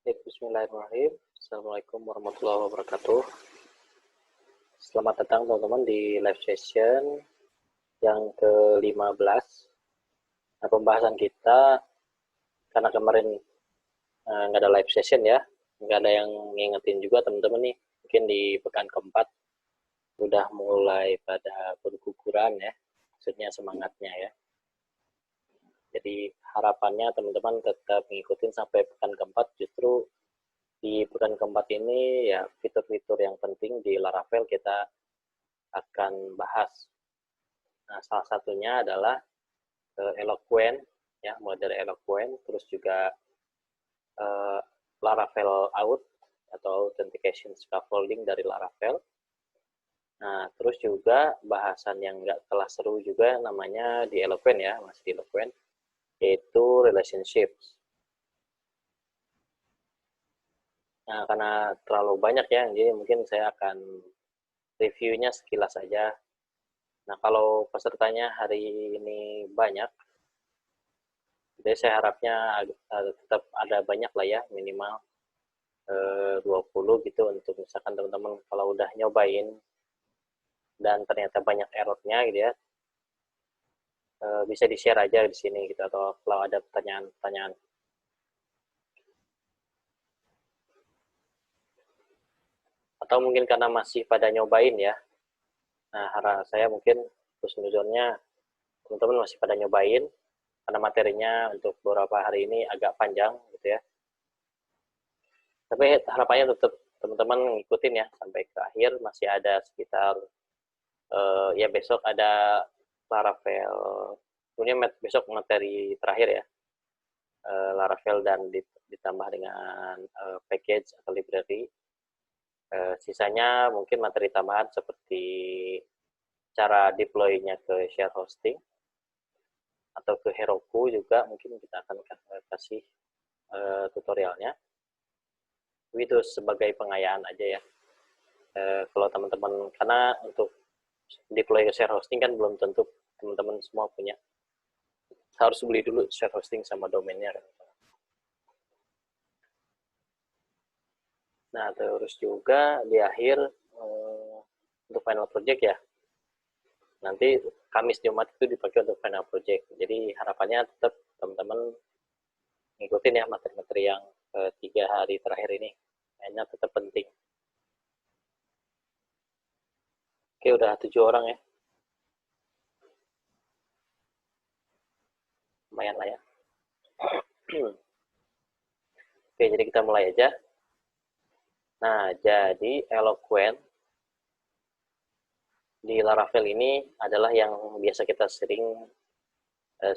Bismillahirrahmanirrahim. Assalamualaikum warahmatullahi wabarakatuh. Selamat datang teman-teman di live session yang ke-15. Nah, pembahasan kita, karena kemarin nggak ada live session ya, nggak ada yang ngingetin juga teman-teman nih, mungkin di pekan keempat udah mulai pada berguguran ya, maksudnya semangatnya ya. Jadi harapannya teman-teman tetap ngikutin sampai pekan keempat. Justru di pekan keempat ini ya fitur-fitur yang penting di Laravel kita akan bahas. Nah, salah satunya adalah Eloquent ya, mulai dari Eloquent, terus juga Laravel Auth atau Authentication Scaffolding dari Laravel. Nah, terus juga bahasan yang nggak kalah seru juga namanya di Eloquent ya, masih di Eloquent, yaitu relationships. Nah, karena terlalu banyak ya, jadi mungkin saya akan reviewnya sekilas saja. Nah, kalau pesertanya hari ini banyak, jadi saya harapnya tetap ada banyak lah ya, minimal 20 gitu, untuk misalkan teman-teman kalau udah nyobain dan ternyata banyak errornya gitu ya, bisa di-share aja di sini gitu, atau kalau ada pertanyaan-pertanyaan. Atau mungkin karena masih pada nyobain ya. Nah, harapan saya mungkin husnuzonnya teman-teman masih pada nyobain, karena materinya untuk beberapa hari ini agak panjang gitu ya. Tapi harapannya tetap teman-teman ngikutin ya sampai ke akhir. Masih ada sekitar ya besok ada Laravel, kemudian besok materi terakhir ya, Laravel dan ditambah dengan package atau library. Sisanya mungkin materi tambahan seperti cara deploy-nya ke share hosting atau ke Heroku juga mungkin kita akan kasih tutorialnya. Itu sebagai pengayaan aja ya. Kalau teman-teman, karena untuk deploy ke share hosting kan belum tentu teman-teman semua punya. Harus beli dulu share hosting sama domainnya. Nah, terus juga di akhir untuk final project ya, nanti Kamis Jumat itu dipakai untuk final project. Jadi harapannya tetap teman-teman ngikutin ya materi-materi yang 3 hari terakhir ini. Kayaknya tetap penting. Oke, udah 7 orang ya. Lumayan lah ya. Oke, jadi kita mulai aja. Nah, jadi Eloquent di Laravel ini adalah yang biasa kita sering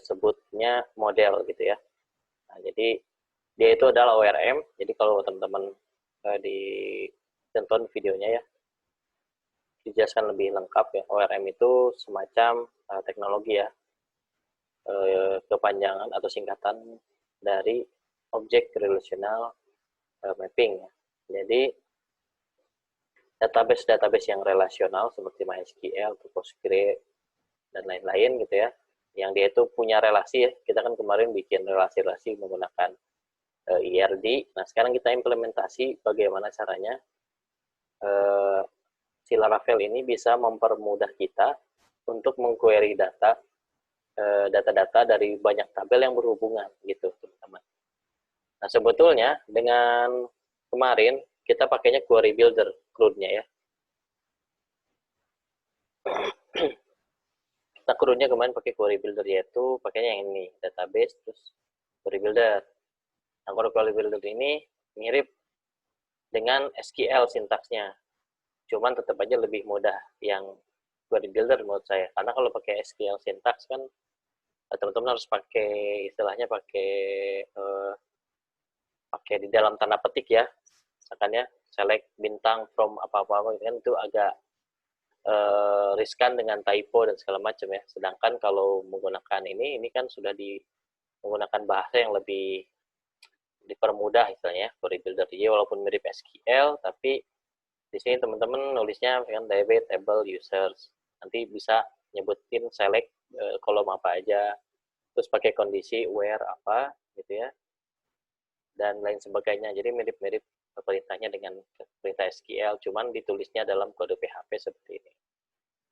sebutnya model gitu ya. Nah, jadi dia itu adalah ORM. Jadi kalau teman-teman ditonton videonya ya, dijelaskan lebih lengkap ya. ORM itu semacam teknologi ya, kepanjangan atau singkatan dari Object Relational Mapping. Jadi database-database yang relasional seperti MySQL, Postgre, dan lain-lain gitu ya, yang dia itu punya relasi ya. Kita kan kemarin bikin relasi-relasi menggunakan IRD. Nah, sekarang kita implementasi bagaimana caranya si Laravel ini bisa mempermudah kita untuk mengquery data-data dari banyak tabel yang berhubungan gitu, teman-teman. Nah, sebetulnya dengan kemarin kita pakainya query builder CRUD-nya ya. Kita CRUD-nya kemarin pakai query builder, yaitu pakainya yang ini, database terus query builder. Nah, query builder ini mirip dengan SQL sintaksnya, cuman tetap aja lebih mudah yang query builder menurut saya. Karena kalau pakai SQL sintaks kan teman-teman harus pakai istilahnya pakai di dalam tanda petik ya, misalkan ya select bintang from apa-apa kan, itu agak riskan dengan typo dan segala macam ya. Sedangkan kalau menggunakan ini kan sudah menggunakan bahasa yang lebih dipermudah istilahnya, query builder. Jadi walaupun mirip SQL, tapi di sini teman-teman nulisnya kan DB table users, nanti bisa nyebutin select kolom apa aja, terus pakai kondisi where apa gitu ya. dan lain sebagainya. Jadi mirip-mirip perintahnya dengan perintah SQL, cuman ditulisnya dalam kode PHP seperti ini.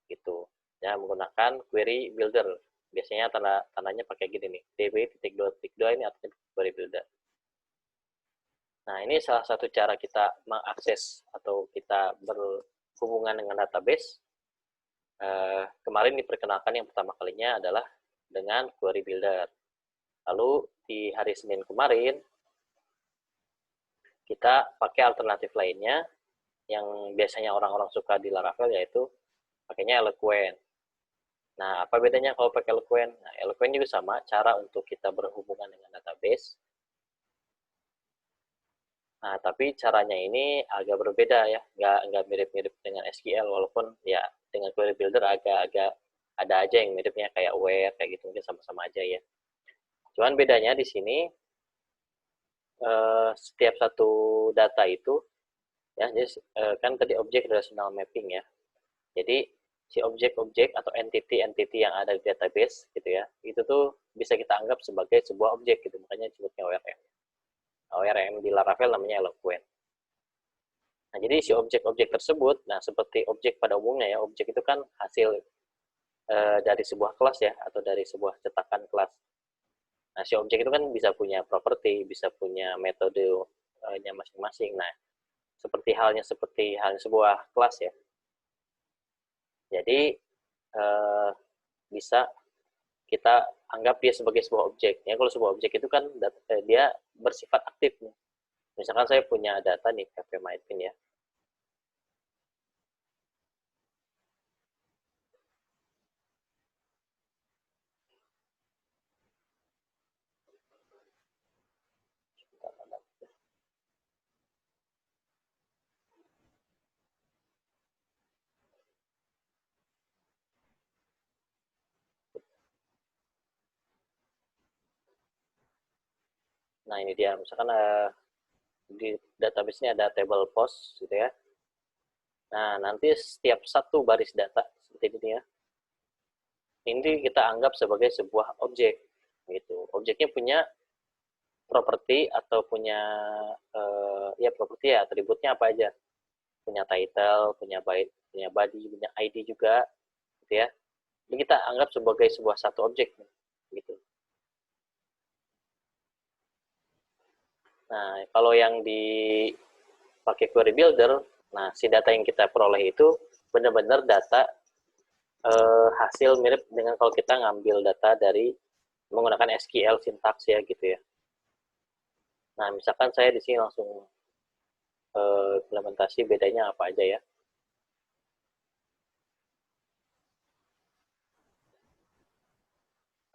Gitu. Ya, menggunakan query builder. Biasanya tandanya pakai gini nih, db.2.2 ini artinya query builder. Nah, ini salah satu cara kita mengakses atau kita berhubungan dengan database. Kemarin diperkenalkan yang pertama kalinya adalah dengan query builder. Lalu di hari Senin kemarin, kita pakai alternatif lainnya yang biasanya orang-orang suka di Laravel, yaitu pakainya Eloquent. Nah, apa bedanya kalau pakai Eloquent? Nah, Eloquent juga sama, cara untuk kita berhubungan dengan database. Nah, tapi caranya ini agak berbeda ya, nggak mirip-mirip dengan SQL, walaupun ya dengan query builder agak-agak ada aja yang miripnya kayak where, kayak gitu, mungkin sama-sama aja ya. Cuman bedanya di sini, setiap satu data itu, ya, jadi, kan tadi objek relational mapping ya, jadi si objek-objek atau entity-entity yang ada di database gitu ya, itu tuh bisa kita anggap sebagai sebuah objek gitu, makanya disebutnya ORM. ORM di Laravel namanya Eloquent. Nah, jadi si objek-objek tersebut, nah seperti objek pada umumnya ya, objek itu kan hasil dari sebuah kelas ya, atau dari sebuah cetakan kelas. Nah, si objek itu kan bisa punya properti, bisa punya metodenya masing-masing. Nah, seperti halnya sebuah kelas ya. Jadi, bisa kita anggap dia sebagai sebuah objek. Ya, kalau sebuah objek itu kan dia bersifat aktif. Misalkan saya punya data nih, cafe MyPin ya. Nah, ini dia. Misalkan di database ini ada table post gitu ya. Nah, nanti setiap satu baris data seperti ini ya, ini kita anggap sebagai sebuah objek gitu. Objeknya punya properti atau punya ya properti ya, atributnya apa aja. Punya title, punya byte, punya body, punya ID juga gitu ya. Ini kita anggap sebagai sebuah satu objek gitu. Nah, kalau yang dipakai query builder, nah si data yang kita peroleh itu benar-benar data hasil mirip dengan kalau kita ngambil data dari menggunakan SQL sintaks ya gitu ya. Nah, misalkan saya di sini langsung implementasi bedanya apa aja ya.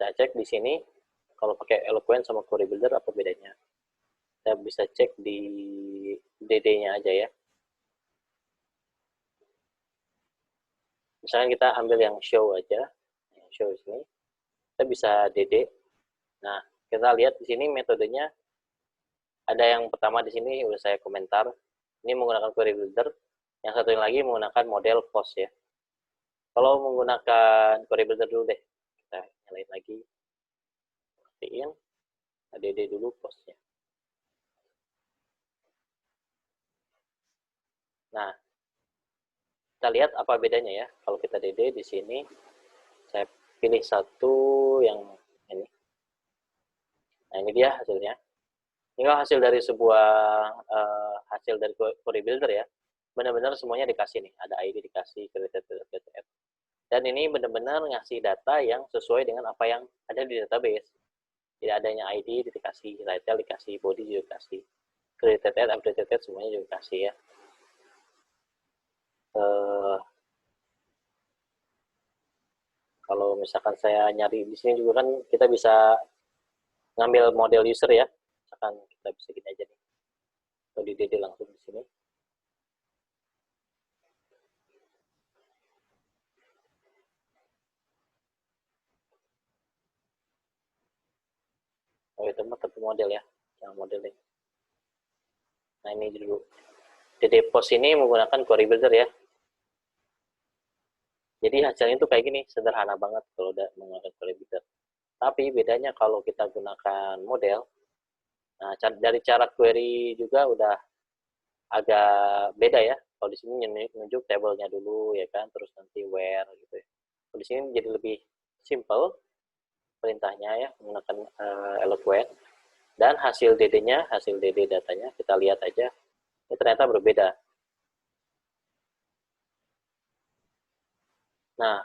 Saya cek di sini kalau pakai Eloquent sama Query Builder apa bedanya. Saya bisa cek di DD-nya aja ya. Misalkan kita ambil yang show aja, yang show di sini, kita bisa DD. Nah, kita lihat di sini metodenya ada yang pertama di sini udah saya komentar. Ini menggunakan Query Builder. Yang satu lagi menggunakan model post ya. Kalau menggunakan Query Builder dulu deh, kita nyalain lagi, matiin, DD dulu postnya. Nah, kita lihat apa bedanya ya. Kalau kita DD di sini, saya pilih satu yang ini. Nah, ini dia hasilnya. Ini hasil dari sebuah hasil dari query builder ya. Benar-benar semuanya dikasih nih. Ada ID dikasih, created. Dan ini benar-benar ngasih data yang sesuai dengan apa yang ada di database. Tidak adanya ID dikasih, title dikasih, body juga dikasih, created, updated semuanya juga dikasih ya. Kalau misalkan saya nyari di sini juga kan kita bisa ngambil model user ya. Misalkan kita bisa gini aja nih. Atau di DD langsung di sini. Oh, itu mah tapi model ya. Yang model ini. Nah, ini dulu. DD post ini menggunakan query builder ya. Jadi hasilnya itu kayak gini, sederhana banget kalau udah menggunakan query builder. Tapi bedanya kalau kita gunakan model, Nah, dari cara query juga udah agak beda ya. Kalau di sini nunjuk tabelnya dulu ya kan, terus nanti where gitu ya. Kalau di sini jadi lebih simple perintahnya ya, menggunakan Eloquent. Dan hasil DD-nya, hasil DD datanya kita lihat aja, ini ternyata berbeda. Nah,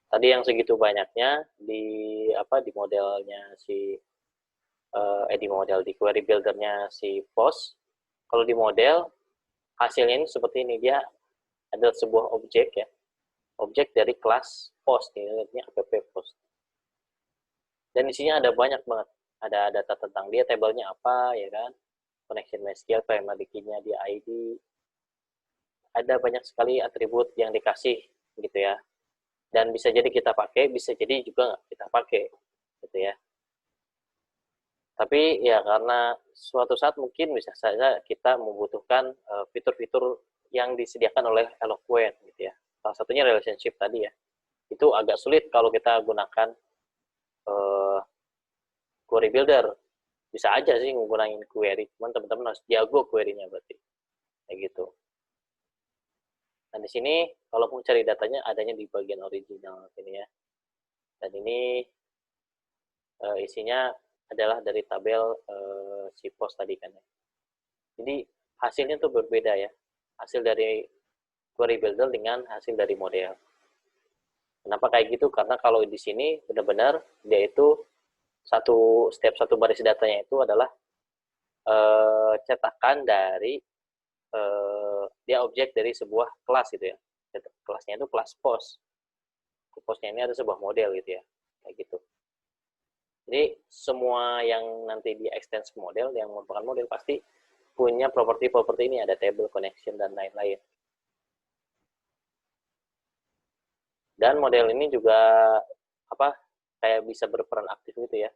tadi yang segitu banyaknya di modelnya di model di query buildernya si post. Kalau di model hasilnya ini seperti ini, dia adalah sebuah objek ya, objek dari kelas post, ini app post. Dan isinya ada banyak banget, ada data tentang dia, tabelnya apa ya kan, connection MySQL, primary key-nya di ID, ada banyak sekali atribut yang dikasih gitu ya. Dan bisa jadi kita pakai, bisa jadi juga nggak kita pakai gitu ya. Tapi ya karena suatu saat mungkin bisa saja kita membutuhkan fitur-fitur yang disediakan oleh Eloquent gitu ya. Salah satunya relationship tadi ya. Itu agak sulit kalau kita gunakan query builder. Bisa aja sih menggunakan query, cuman teman-teman harus jago query-nya berarti. Kayak gitu. Nah, di sini kalau mau cari datanya adanya di bagian original ini ya. Dan ini isinya adalah dari tabel si post tadi kan ya. Jadi hasilnya tuh berbeda ya. Hasil dari query builder dengan hasil dari model. Kenapa kayak gitu? Karena kalau di sini benar-benar dia itu setiap satu baris datanya itu adalah cetakan dari dia objek dari sebuah kelas gitu ya. Kelasnya itu kelas post. Postnya ini ada sebuah model gitu ya. Kayak gitu. Jadi semua yang nanti di extend ke model, yang merupakan model pasti punya properti-properti ini, ada table, connection, dan lain-lain. Dan model ini juga kayak bisa berperan aktif gitu ya.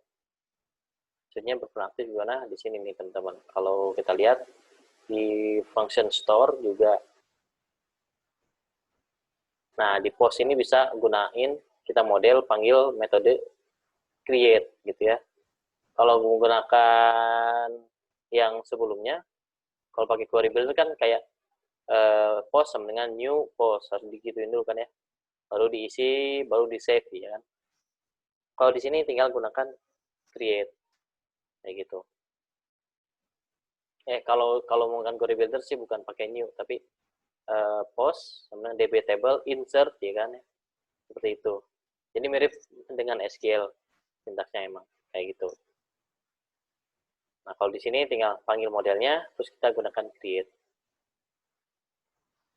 Maksudnya berperan aktif gimana? Di sini nih teman-teman. Kalau kita lihat di function store juga. Nah, di post ini bisa gunain kita model panggil metode create gitu ya. Kalau menggunakan yang sebelumnya, kalau pakai query builder kan kayak post sama dengan new post, harus digituin dulu kan ya. Baru diisi, baru di save ya kan. Kalau di sini tinggal gunakan create kayak gitu. Kalau menggunakan query builder sih bukan pakai new, tapi post sama dengan db table insert ya kan ya. Seperti itu. Jadi mirip dengan SQL sintaksnya emang kayak gitu. Nah, kalau di sini tinggal panggil modelnya, terus kita gunakan create.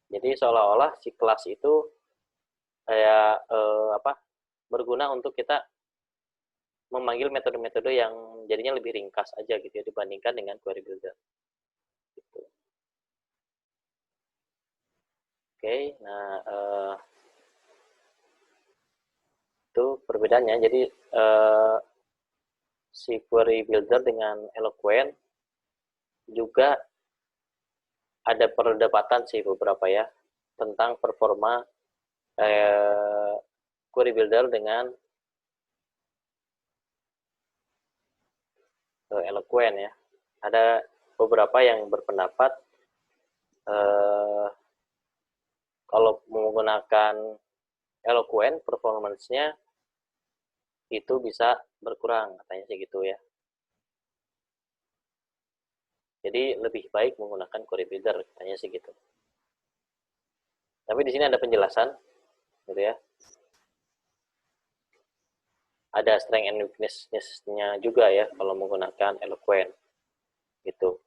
Jadi seolah-olah si kelas itu kayak berguna untuk kita memanggil metode-metode yang jadinya lebih ringkas aja gitu ya dibandingkan dengan query builder. Gitu. Oke, nah itu perbedaannya. Jadi si query builder dengan Eloquent juga ada perdebatan sih beberapa ya tentang performa query builder dengan Eloquent ya. Ada beberapa yang berpendapat kalau menggunakan Eloquent performance-nya itu bisa berkurang katanya sih gitu ya. Jadi lebih baik menggunakan query builder katanya sih gitu. Tapi di sini ada penjelasan gitu ya. Ada strength and weakness-nya juga ya kalau menggunakan Eloquent gitu.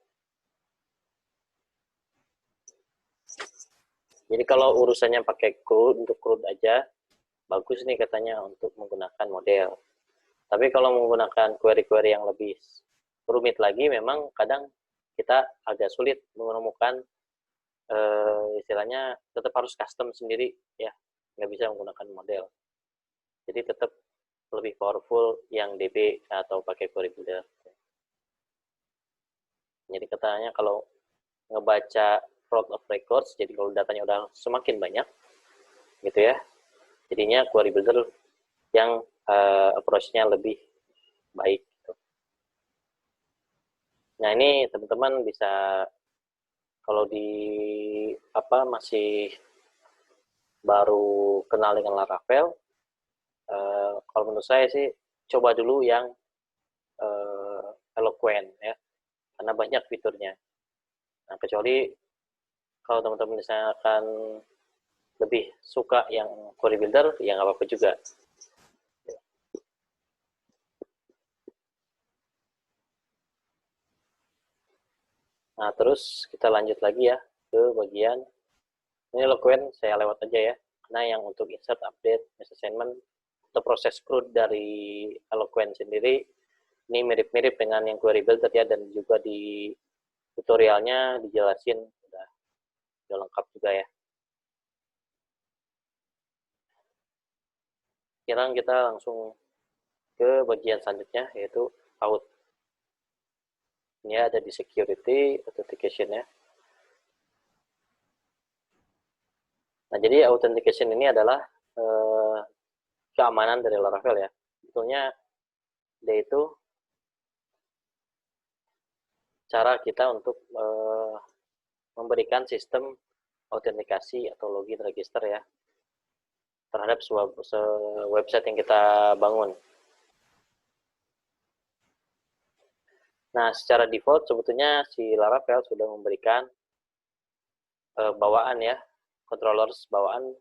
Jadi kalau urusannya pakai CRUD untuk CRUD aja bagus nih katanya untuk menggunakan model. Tapi kalau menggunakan query-query yang lebih rumit lagi memang kadang kita agak sulit menemukan istilahnya tetap harus custom sendiri ya, nggak bisa menggunakan model. Jadi tetap lebih powerful yang DB atau pakai query builder. Jadi katanya kalau ngebaca fraud of records, jadi kalau datanya udah semakin banyak gitu ya, jadinya query builder yang approach-nya lebih baik gitu. Nah, ini teman-teman bisa, kalau di masih baru kenal dengan Laravel, kalau menurut saya sih coba dulu yang eh, Eloquent ya, karena banyak fiturnya. Nah, kecuali kalau teman-teman misalkan lebih suka yang query builder, ya nggak apa-apa juga. Nah, terus kita lanjut lagi ya ke bagian ini. Eloquent saya lewat aja ya, karena yang untuk insert, update, message assignment, atau proses CRUD dari Eloquent sendiri ini mirip-mirip dengan yang query builder ya, dan juga di tutorialnya dijelasin udah lengkap juga ya. Sekarang kita langsung ke bagian selanjutnya, yaitu out. Ini ada di security authentication ya. Nah, jadi authentication ini adalah keamanan dari Laravel ya. Sebetulnya dia itu cara kita untuk memberikan sistem autentikasi atau login register ya terhadap sebuah website yang kita bangun. Nah, secara default sebetulnya si Laravel sudah memberikan bawaan ya, controllers bawaan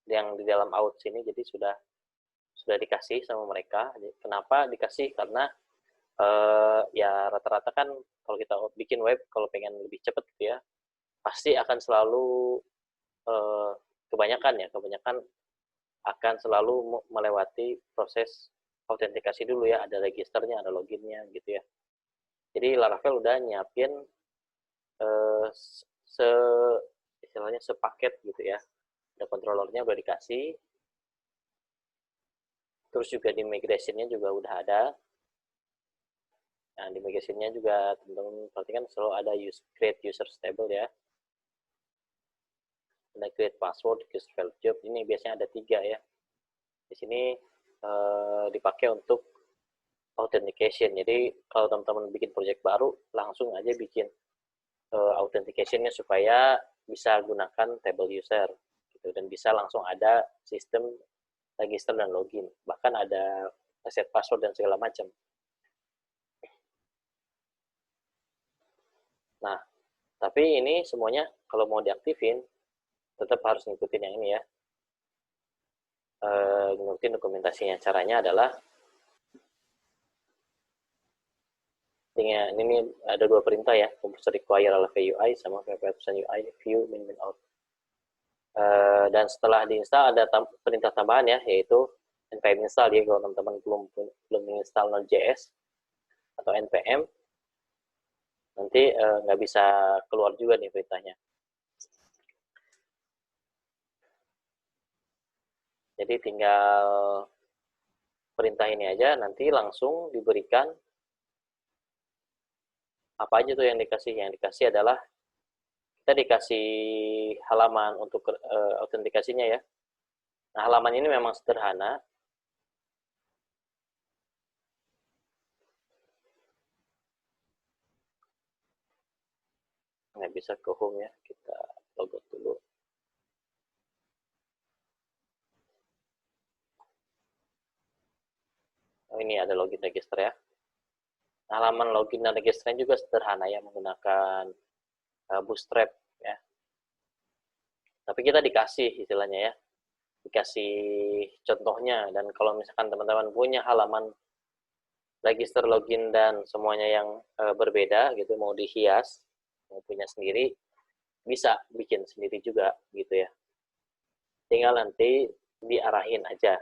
yang di dalam out sini, jadi sudah dikasih sama mereka. Kenapa dikasih? Karena ya rata-rata kan kalau kita bikin web, kalau pengen lebih cepat gitu ya, pasti akan selalu kebanyakan akan selalu melewati proses autentikasi dulu ya, ada registernya, ada loginnya gitu ya. Jadi Laravel udah nyiapin istilahnya sepaket gitu ya, ada controllernya udah dikasih, terus juga di migration-nya juga udah ada. Nah, di migration-nya juga teman-teman perhatikan selalu ada create user stable ya, ada create password, create valid job. Ini biasanya ada 3 ya. Di sini dipakai untuk authentication. Jadi kalau teman-teman bikin project baru, langsung aja bikin authentication-nya supaya bisa gunakan table user gitu, dan bisa langsung ada sistem register dan login, bahkan ada reset password dan segala macam. Nah, tapi ini semuanya kalau mau diaktifin tetap harus ngikutin yang ini ya, ngikutin dokumentasinya. Caranya adalah ini ada 2 perintah ya, composer require ala VUI sama VPUI view min out. Dan setelah diinstal ada perintah tambahan ya, yaitu npm install. Jadi kalau teman-teman belum menginstal Node.js atau npm, nanti nggak bisa keluar juga nih perintahnya. Jadi tinggal perintah ini aja, nanti langsung diberikan apa aja tuh yang dikasih. Yang dikasih adalah kita dikasih halaman untuk autentikasinya ya. Nah, halaman ini memang sederhana. Nggak bisa ke home ya, kita logout dulu. Oh, ini ada login register ya. Nah, halaman login dan registernya juga sederhana ya, menggunakan Bootstrap ya. Tapi kita dikasih istilahnya ya, dikasih contohnya. Dan kalau misalkan teman-teman punya halaman register, login, dan semuanya yang berbeda gitu, mau dihias, mau punya sendiri, bisa bikin sendiri juga gitu ya. Tinggal nanti diarahin aja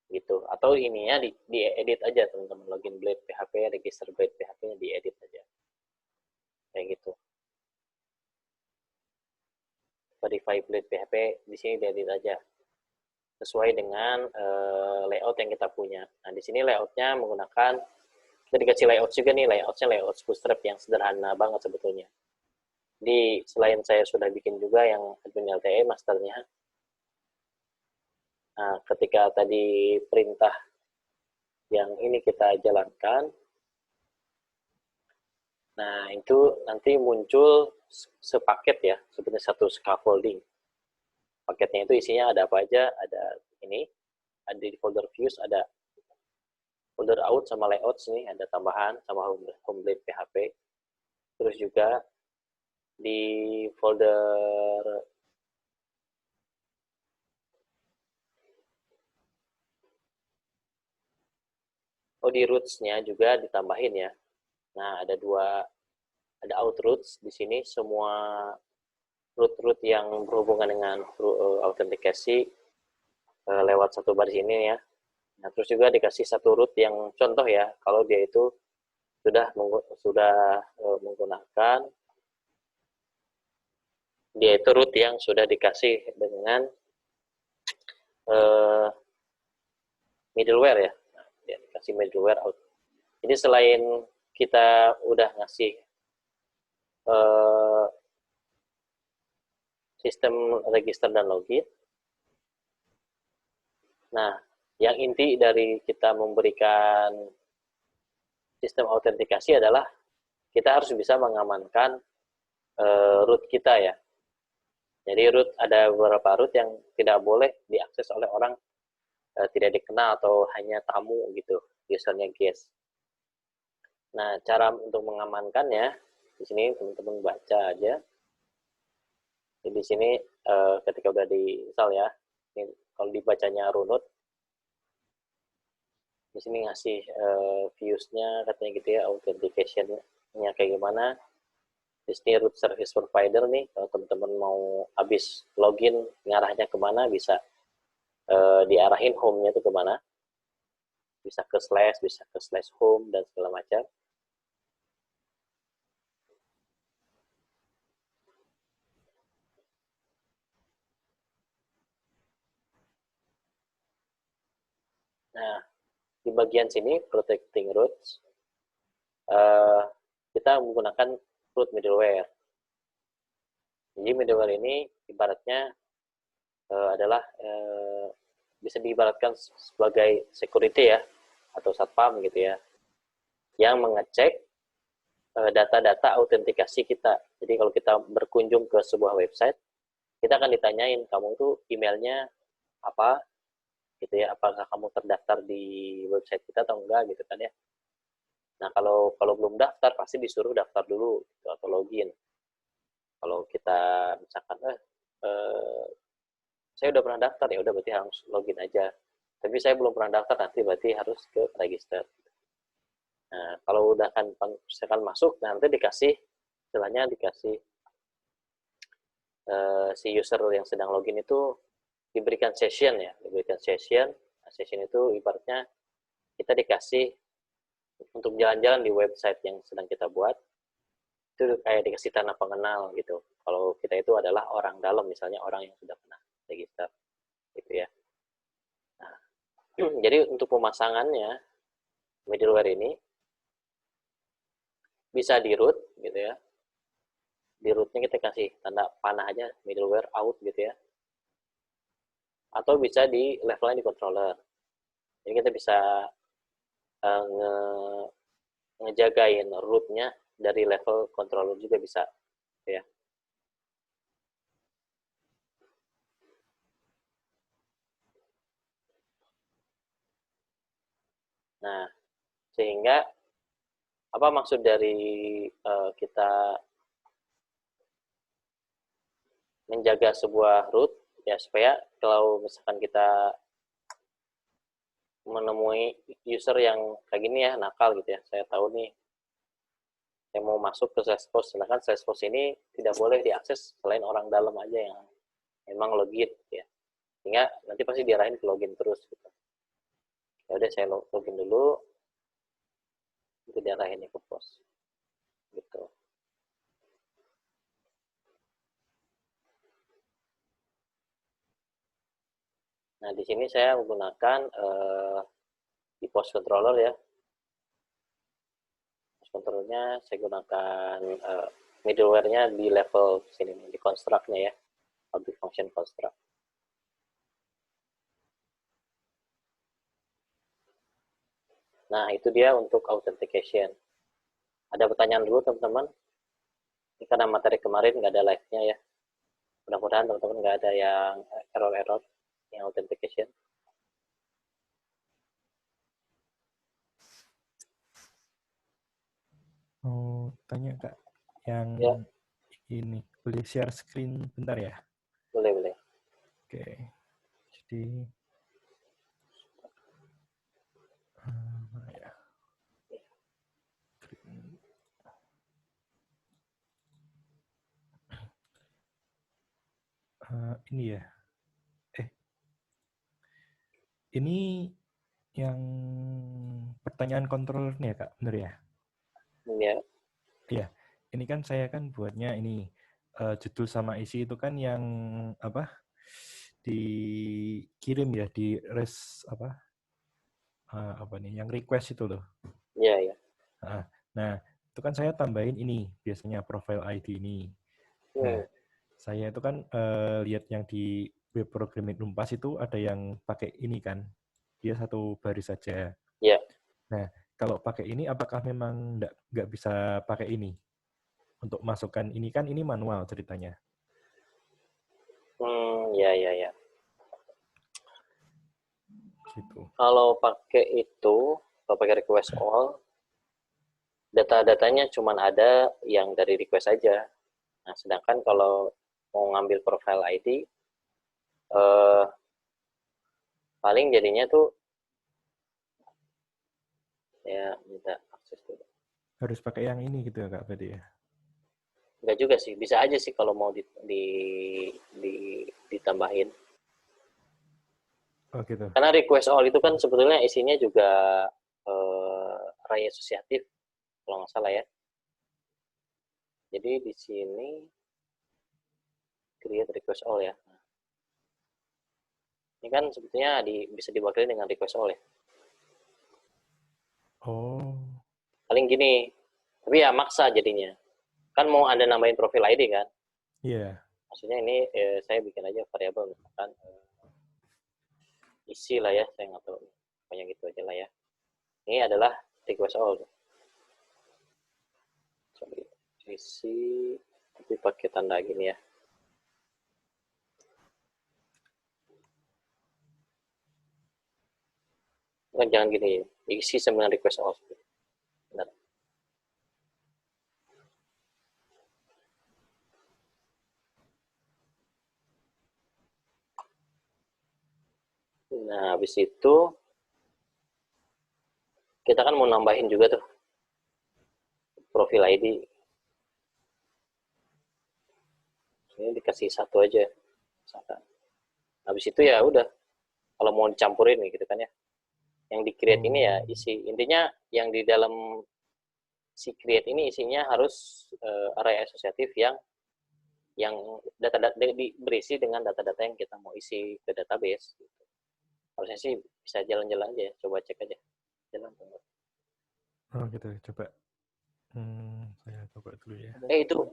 gitu, atau ininya diedit aja teman-teman, login blade PHP, register blade PHP-nya diedit aja kayak gitu. Verify blade PHP di sini diedit aja sesuai dengan layout yang kita punya. Nah, di sini layoutnya menggunakan, kita dikasih layout juga nih, layoutnya layout Bootstrap yang sederhana banget sebetulnya. Jadi selain saya sudah bikin juga yang admin LTE masternya, nah ketika tadi perintah yang ini kita jalankan, Nah, itu nanti muncul sepaket ya, sebenarnya satu scaffolding. Paketnya itu isinya ada apa aja, ada ini, ada di folder views, ada folder out sama layouts nih, ada tambahan sama homeblade PHP. Terus juga di folder di roots-nya juga ditambahin ya. Nah, ada out roots di sini, semua root yang berhubungan dengan autentikasi lewat satu baris ini ya. Nah, terus juga dikasih satu root yang contoh ya, kalau dia itu sudah menggunakan, dia itu root yang sudah dikasih dengan middleware ya. Nah, dia dikasih middleware out. Jadi selain kita udah ngasih sistem register dan login, nah yang inti dari kita memberikan sistem autentikasi adalah kita harus bisa mengamankan root kita ya. Jadi root, ada beberapa root yang tidak boleh diakses oleh orang tidak dikenal atau hanya tamu gitu, usernya guest. Nah, cara untuk mengamankannya, di sini teman-teman baca aja. Jadi di sini ketika udah di-install ya, ini kalau dibacanya runut, di sini ngasih views-nya katanya gitu ya, authentication-nya kayak gimana. Di sini root service provider nih, kalau teman-teman mau habis login ngarahnya kemana, bisa diarahin home-nya itu kemana, bisa ke slash home dan segala macam. Nah, di bagian sini protecting roots, kita menggunakan root middleware. Jadi middleware ini ibaratnya adalah bisa diibaratkan sebagai security ya, atau satpam gitu ya, yang mengecek data-data autentikasi kita. Jadi kalau kita berkunjung ke sebuah website, kita akan ditanyain, kamu tuh emailnya apa, gitu ya, apakah kamu terdaftar di website kita atau enggak gitu kan ya. Nah, kalau belum daftar pasti disuruh daftar dulu gitu, atau login. Kalau kita misalkan saya udah pernah daftar, ya udah berarti harus login aja. Tapi saya belum pernah daftar, nanti berarti harus ke register. Nah, kalau udah kan misalkan masuk, nanti dikasih istilahnya dikasih si user yang sedang login itu diberikan session ya, diberikan session. Nah, session itu ibaratnya kita dikasih untuk jalan-jalan di website yang sedang kita buat, itu kayak dikasih tanda pengenal gitu. Kalau kita itu adalah orang dalam, misalnya orang yang sudah pernah register gitu ya. Nah, jadi untuk pemasangannya middleware ini bisa di root gitu ya. Di rootnya kita kasih tanda panah aja, middleware out gitu ya. Atau bisa di levelnya di controller. Jadi kita bisa ngejagain rootnya dari level controller juga bisa gitu ya. Nah, sehingga apa maksud dari kita menjaga sebuah root ya, supaya kalau misalkan kita menemui user yang kayak gini ya, nakal gitu ya, saya tahu nih saya mau masuk ke Salesforce, silakan Salesforce ini tidak boleh diakses selain orang dalam aja yang memang login ya, sehingga nanti pasti diarahin ke login terus gitu. Ya udah, saya login dulu, itu diarahin ke pos gitu. Nah, di sini saya menggunakan di post controller ya. Post controllernya saya gunakan middleware-nya di level sini, di construct-nya ya, public function construct. Nah, itu dia untuk authentication. Ada pertanyaan dulu teman-teman? Ini karena materi kemarin nggak ada live-nya ya. Mudah-mudahan teman-teman nggak ada yang error-error yang authentication. Mau tanya Kak, yang Ya, ini boleh share screen bentar ya? boleh. Oke, jadi ya. Ini ya. Ini yang pertanyaan kontrol nih ya Kak, bener ya? Ya, Iya. Ini kan saya kan buatnya ini judul sama isi itu kan yang apa? Dikirim ya di apa nih? Yang request itu loh. ya. Nah, itu kan saya tambahin ini biasanya profile ID ini. Nah, saya itu kan lihat yang di web programming Numpas itu ada yang pakai ini kan. Dia satu baris saja. Ya. Nah, kalau pakai ini apakah memang nggak bisa pakai ini? Untuk masukkan ini kan ini manual ceritanya. Ya. Gitu. Kalau pakai request all, data-datanya cuma ada yang dari request saja. Nah, sedangkan kalau mau ngambil profile ID, eh, paling jadinya tuh ya minta akses dulu. Harus pakai yang ini gitu ya Kak berarti ya. Enggak juga sih, bisa aja sih kalau mau ditambahin. Oh gitu. Karena request all itu kan sebetulnya isinya juga array asosiatif kalau nggak salah ya. Jadi di sini create request all ya. Ini kan sebetulnya bisa diwakili dengan request all ya. Oh. Paling gini, tapi ya maksa jadinya. Kan mau Anda nambahin profil ID kan? Iya. Yeah. Maksudnya ini saya bikin aja variabel misalkan isi lah ya, saya nggak tahu. Pokoknya gitu aja lah ya. Ini adalah request all. Coba isi, tapi pakai tanda gini ya. Jangan gini, isi sama request all. Benar. Nah, habis itu kita kan mau nambahin juga tuh profil ID. Ini dikasih satu aja. Misalkan. Habis itu ya udah, kalau mau dicampurin gitu kan ya. Yang di create ini ya isi. Intinya yang di dalam si create ini isinya harus array asosiatif yang data berisi dengan data-data yang kita mau isi ke database. Gitu. Harusnya sih bisa jalan-jalan aja, coba cek aja. Jalan. Oh gitu, coba. Saya coba dulu ya. Itu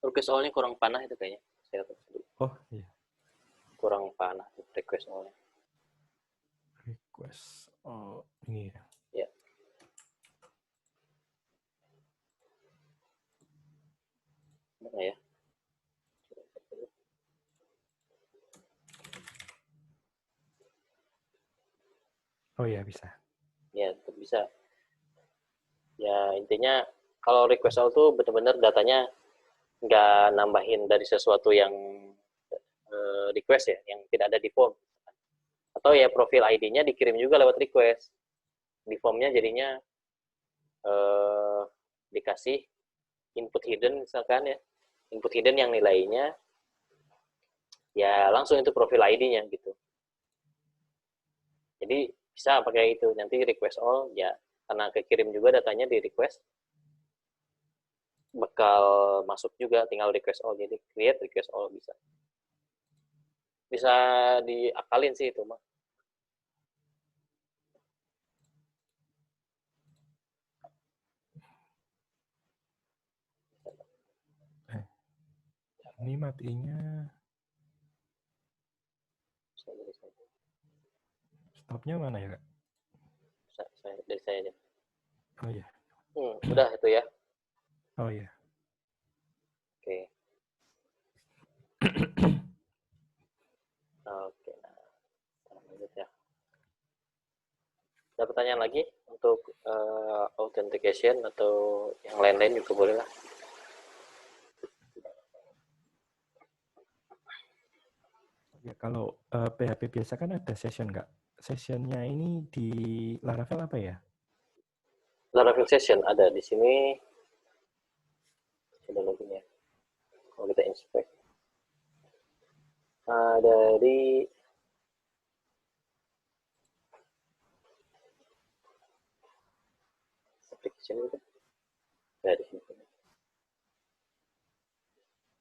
request all-nya kurang panah itu kayaknya. Saya dulu. Oh iya. Kurang panah request all-nya. Request. Oh ini ya. Ya. Mana ya? Oh iya bisa. Ya, tetap bisa. Ya, intinya kalau request all tuh benar-benar datanya nggak nambahin dari sesuatu yang request ya, yang tidak ada di form. Atau ya profil ID-nya dikirim juga lewat request. Di formnya jadinya dikasih input hidden misalkan ya. Input hidden yang nilainya ya langsung itu profil ID-nya gitu. Jadi bisa pakai itu, nanti request all ya, karena kekirim juga datanya di request, bakal masuk juga, tinggal request all, jadi create request all bisa. Bisa diakalin sih itu mah. Ini matinya. Stopnya mana ya Kak? Dari saya aja. Oh iya. Udah itu ya. Oh iya. Oke. Oke, nah, lanjut ya. Ada pertanyaan lagi untuk authentication atau yang lain-lain juga boleh lah. Ya, kalau PHP biasa kan ada session nggak? Sessionnya ini di Laravel apa ya? Laravel session ada di sini. Coba login ya. Kalau kita inspect. Dari application itu dari sini.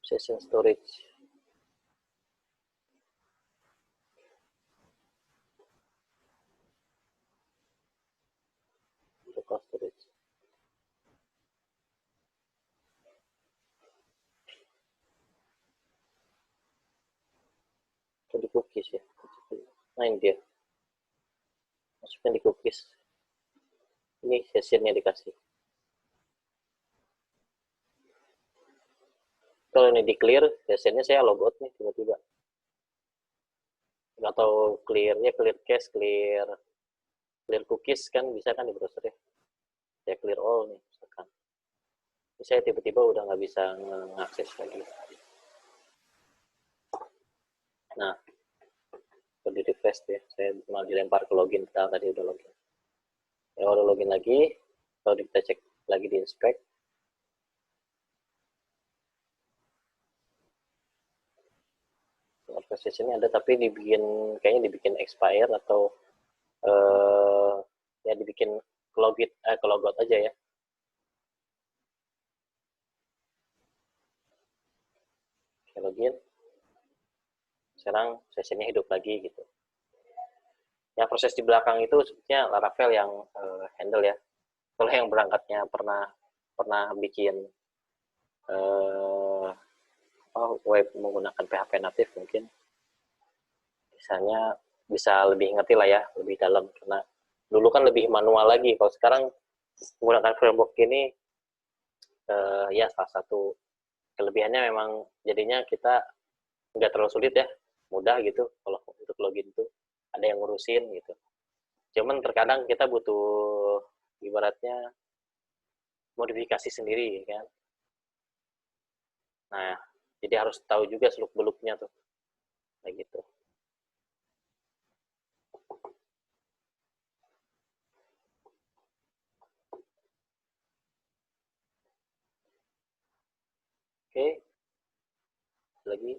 Session storage. Local storage. Itu di cookies ya. Nah ini dia. Masukkan di cookies. Ini sessionnya dikasih. Kalau ini di clear, sessionnya saya logout nih tiba-tiba. Nggak tahu clearnya, clear cache, clear cookies kan bisa kan di browser ya. Saya clear all nih misalkan. Ini saya tiba-tiba udah nggak bisa mengakses lagi. Nah, kalau di refresh ya, saya malah dilempar ke login, padahal tadi udah login. Ya udah login lagi, kalau kita cek lagi di inspect, sessionnya ada tapi kayaknya dibikin expire atau ya dibikin logout aja ya. Oke, login. Sekarang sessionnya hidup lagi gitu. Ya proses di belakang itu sebetulnya Laravel yang handle ya. Kalau yang berangkatnya pernah bikin web menggunakan PHP natif mungkin misalnya bisa lebih ngerti lah ya, lebih dalam, karena dulu kan lebih manual lagi. Kalau sekarang menggunakan framework ini ya salah satu kelebihannya memang jadinya kita nggak terlalu sulit ya, mudah gitu kalau untuk login itu ada yang ngurusin gitu. Cuman terkadang kita butuh ibaratnya modifikasi sendiri kan. Nah, jadi harus tahu juga seluk beluknya tuh kayak gitu. Oke, lagi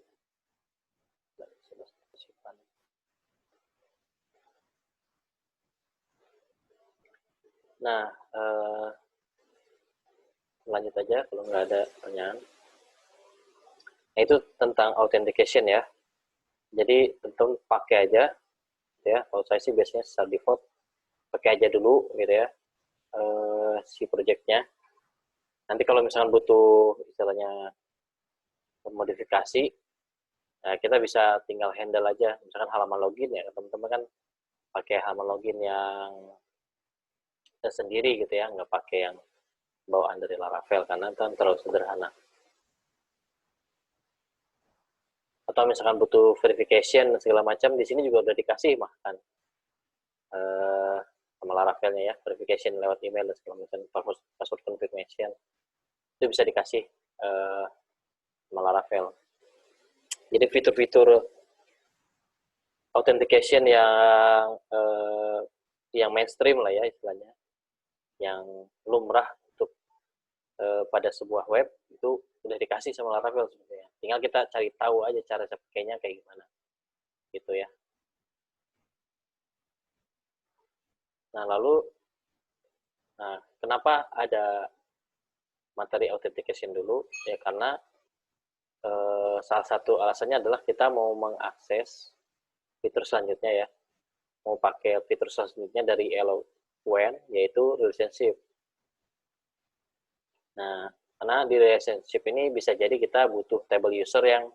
nah lanjut aja kalau nggak ada pertanyaan. Nah, itu tentang authentication ya. Jadi tentu pakai aja ya. Kalau saya sih biasanya secara default pakai aja dulu gitu ya si projectnya. Nanti kalau misalkan butuh istilahnya modifikasi, nah kita bisa tinggal handle aja. Misalkan halaman login ya, teman-teman kan pakai halaman login yang sendiri gitu ya, nggak pakai yang bawaan dari Laravel karena kan terlalu sederhana. Atau misalkan butuh verification segala macam, di sini juga udah dikasih bahkan sama Laravelnya ya, verification lewat email dan segala macam, password confirmation itu bisa dikasih sama Laravel. Jadi fitur-fitur authentication yang mainstream lah ya istilahnya, yang lumrah untuk pada sebuah web itu udah dikasih sama Laravel sebenarnya. Tinggal kita cari tahu aja cara pakainya kayak gimana gitu ya. Nah lalu, kenapa ada materi authentication dulu? Ya karena salah satu alasannya adalah kita mau mengakses fitur selanjutnya ya, mau pakai fitur selanjutnya dari LWAN yaitu relationship. Nah, karena di relationship ini bisa jadi kita butuh table user yang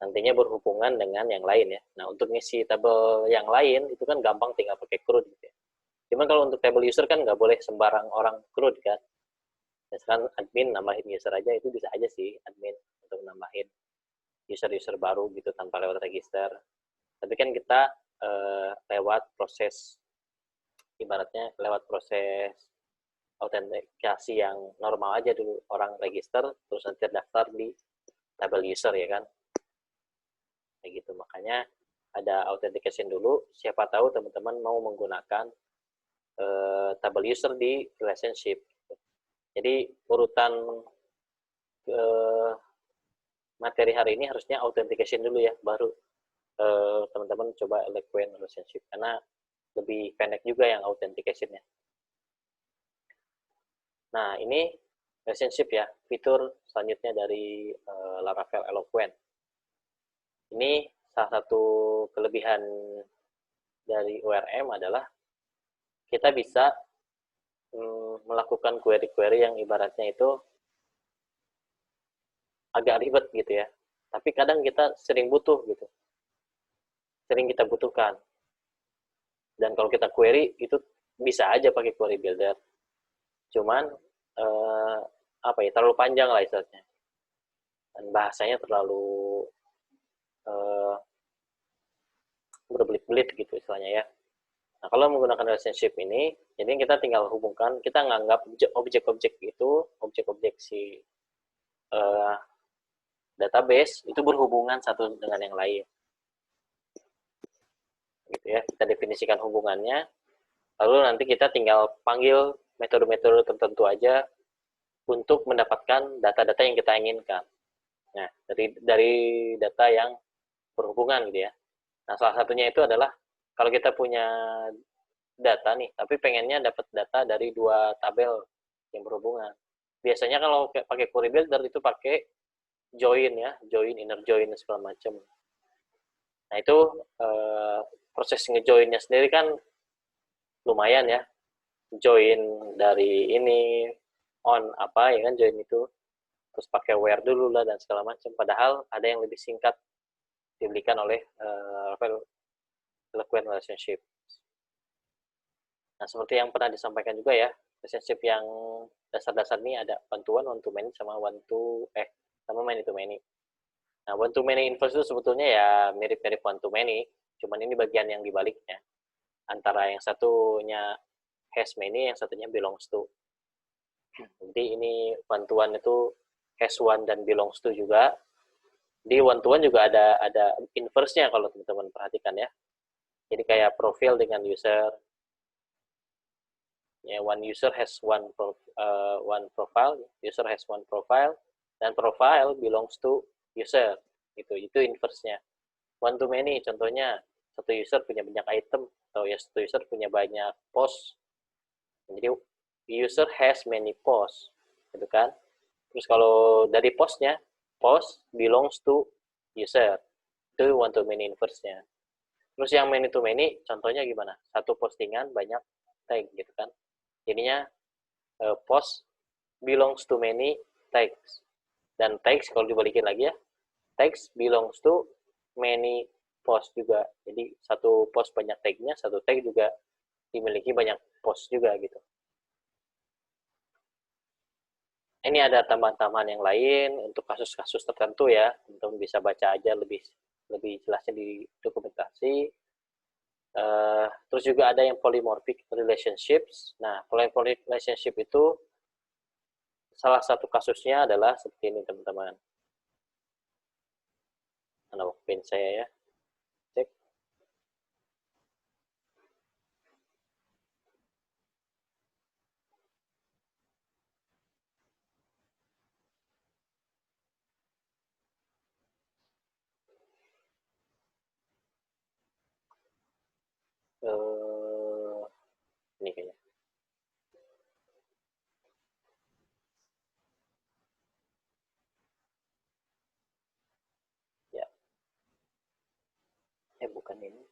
nantinya berhubungan dengan yang lain ya. Nah, untuk ngisi table yang lain itu kan gampang, tinggal pakai CRUD gitu ya. Cuman kalau untuk table user kan nggak boleh sembarang orang CRUD kan. Misalkan admin nambahin user aja, itu bisa aja sih admin untuk nambahin user-user baru gitu tanpa lewat register. Tapi kan kita lewat proses, ibaratnya lewat proses autentikasi yang normal aja dulu, orang register terus nanti daftar di tabel user ya kan, kayak gitu. Makanya ada authentication dulu, siapa tahu teman-teman mau menggunakan tabel user di relationship. Jadi urutan materi hari ini harusnya authentication dulu ya, baru teman-teman coba Eloquent relationship, karena lebih pendek juga yang authentication-nya. Nah, ini relationship ya, fitur selanjutnya dari Laravel Eloquent. Ini salah satu kelebihan dari ORM adalah kita bisa melakukan query-query yang ibaratnya itu agak ribet gitu ya. Tapi kadang kita sering butuh gitu. Sering kita butuhkan. Dan kalau kita query, itu bisa aja pakai query builder. Cuman, terlalu panjang lah istilahnya. Dan bahasanya terlalu berbelit-belit gitu istilahnya ya. Nah, kalau menggunakan relationship ini, jadi kita tinggal hubungkan, kita nganggap objek-objek itu, objek-objek si database itu berhubungan satu dengan yang lain. Gitu ya, kita definisikan hubungannya, lalu nanti kita tinggal panggil metode-metode tertentu aja untuk mendapatkan data-data yang kita inginkan. Nah, dari data yang berhubungan gitu ya. Nah, salah satunya itu adalah kalau kita punya data nih, tapi pengennya dapat data dari dua tabel yang berhubungan. Biasanya kalau pakai query builder itu pakai join ya, join, inner join, segala macam. Nah, itu proses ngejoinnya sendiri kan lumayan ya. Join dari ini, on apa ya kan, join itu. Terus pakai where dulu lah dan segala macam. Padahal ada yang lebih singkat diberikan oleh Eloquent Relationship. Nah, seperti yang pernah disampaikan juga ya, relationship yang dasar-dasar ini ada bantuan one to many sama many to many. Nah, one to many inverse itu sebetulnya ya mirip-mirip one to many, cuman ini bagian yang dibaliknya. Antara yang satunya has many, yang satunya belongs to. Jadi ini one to one itu has one dan belongs to juga. Di one to one juga ada inverse-nya kalau teman-teman perhatikan ya. Jadi kayak profile dengan user. Ya, one user has one profile, user has one profile, dan profile belongs to user. Itu inverse-nya. One to many, contohnya satu user punya banyak item, atau ya satu user punya banyak post. Jadi user has many posts, gitu kan? Terus kalau dari postnya, post belongs to user. Itu one to many inverse-nya. Terus yang many to many, contohnya gimana? Satu postingan banyak tag, gitu kan? Jadinya post belongs to many tags. Dan tags kalau dibalikin lagi ya, tags belongs to many post juga. Jadi satu post banyak tagnya, satu tag juga dimiliki banyak post juga gitu. Ini ada tambahan-tambahan yang lain untuk kasus-kasus tertentu ya, untuk bisa baca aja lebih jelasnya di dokumentasi. Terus juga ada yang polymorphic relationships. Nah, polymorphic relationship itu salah satu kasusnya adalah seperti ini teman-teman. Mana pin saya ya? Cek. Ini kayaknya. Ya. Bukan ini.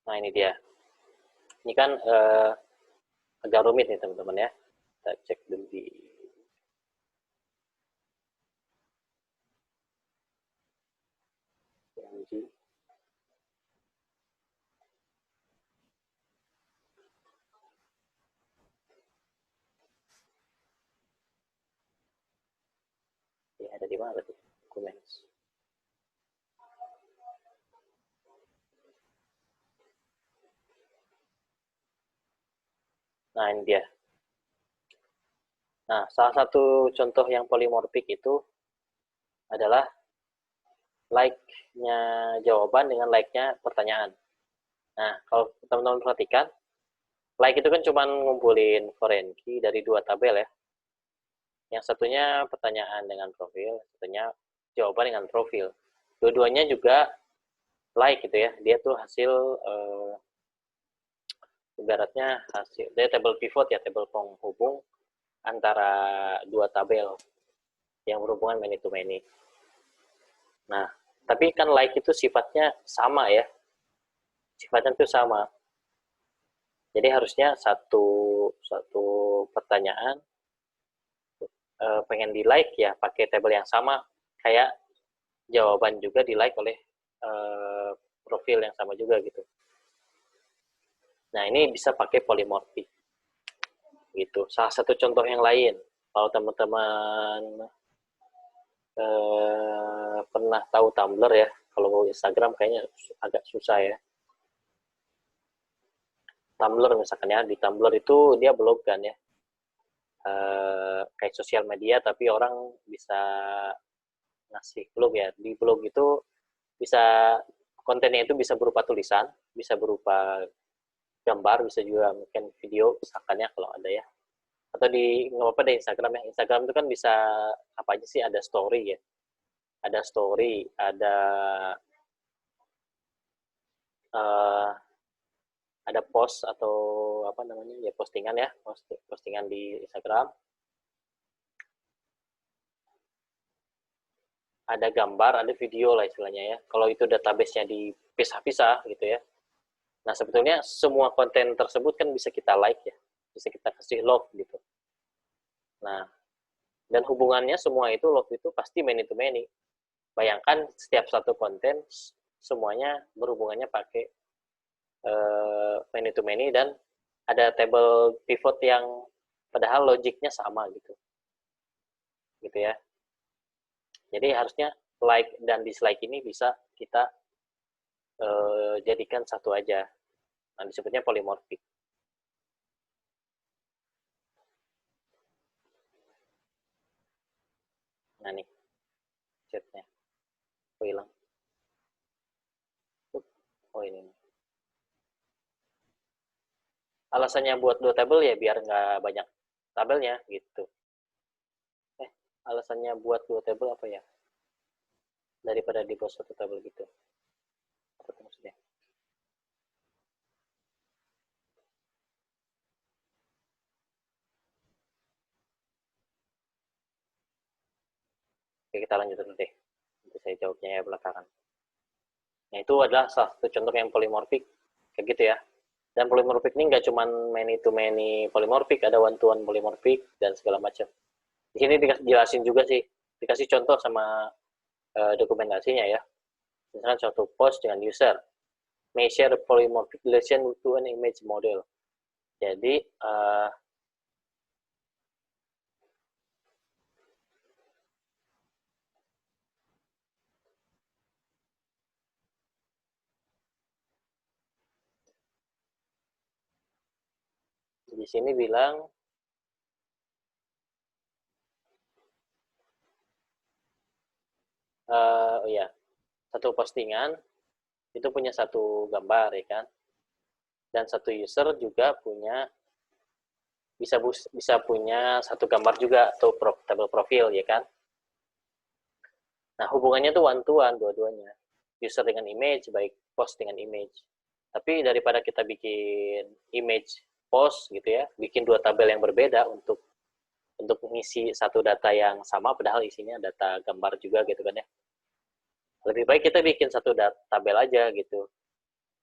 Nah, ini dia. Ini kan agak rumit nih teman-teman ya. Kita cek dulu di PNG. Ya, ada di mana tuh? Documents. Nah, ini dia. Nah, salah satu contoh yang polimorfik itu adalah like-nya jawaban dengan like-nya pertanyaan. Nah, kalau teman-teman perhatikan, like itu kan cuma ngumpulin foreign key dari 2 tabel ya. Yang satunya pertanyaan dengan profil, satunya jawaban dengan profil. Dua-duanya juga like gitu ya. Dia tuh hasil ibaratnya hasil dia table pivot ya, table penghubung antara 2 tabel yang berhubungan many to many. Nah, tapi kan like itu sifatnya sama ya. Sifatnya itu sama. Jadi harusnya satu pertanyaan pengen di like ya pakai table yang sama, kayak jawaban juga di like oleh profil yang sama juga gitu. Nah, ini bisa pakai polimorfik gitu. Salah satu contoh yang lain, kalau teman-teman pernah tahu Tumblr ya, kalau Instagram kayaknya agak susah ya. Tumblr misalkan ya, di Tumblr itu dia blog kan ya, kayak sosial media tapi orang bisa ngasih blog ya. Di blog itu bisa kontennya itu bisa berupa tulisan, bisa berupa gambar, bisa juga mungkin video misalkan ya kalau ada ya. Atau di nggak apa-apa deh Instagram ya. Instagram itu kan bisa apa aja sih, ada story ya. Ada story, uh, ada post atau apa namanya ya, postingan ya, postingan di Instagram. Ada gambar, ada video lah istilahnya ya. Kalau itu database-nya dipisah-pisah gitu ya. Nah, sebetulnya semua konten tersebut kan bisa kita like ya, bisa kita kasih love gitu. Nah, dan hubungannya semua itu love itu pasti many to many. Bayangkan setiap satu konten semuanya berhubungannya pakai many to many dan ada table pivot yang padahal logiknya sama gitu. Gitu ya. Jadi harusnya like dan dislike ini bisa kita jadikan satu aja. Nah, disebutnya polimorfik. Nah, nih chatnya. Oh, hilang. Oh, ini. Alasannya buat 2 tabel ya biar nggak banyak tabelnya gitu. Alasannya buat 2 tabel apa ya? Daripada di bawah 1 tabel gitu. Apa itu maksudnya? Oke, kita lanjut dulu deh. Nanti saya jawabnya ya belakangan. Nah, itu adalah salah satu contoh yang polimorfik. Kayak gitu ya. Dan polimorfik ini nggak cuma many to many polimorfik, ada one to one polimorfik dan segala macam. Di sini dijelasin juga sih, dikasih contoh sama dokumentasinya ya. Misalkan suatu post dengan user may share polymorphic relation to an image model. Jadi di sini bilang oh ya, satu postingan itu punya satu gambar ya kan, dan satu user juga punya bisa punya satu gambar juga atau table profil ya kan. Nah, hubungannya tuh one to one dua-duanya, user dengan image baik post dengan image. Tapi daripada kita bikin image post gitu ya, bikin 2 tabel yang berbeda untuk mengisi satu data yang sama padahal isinya data gambar juga gitu kan ya. Lebih baik kita bikin satu tabel aja gitu.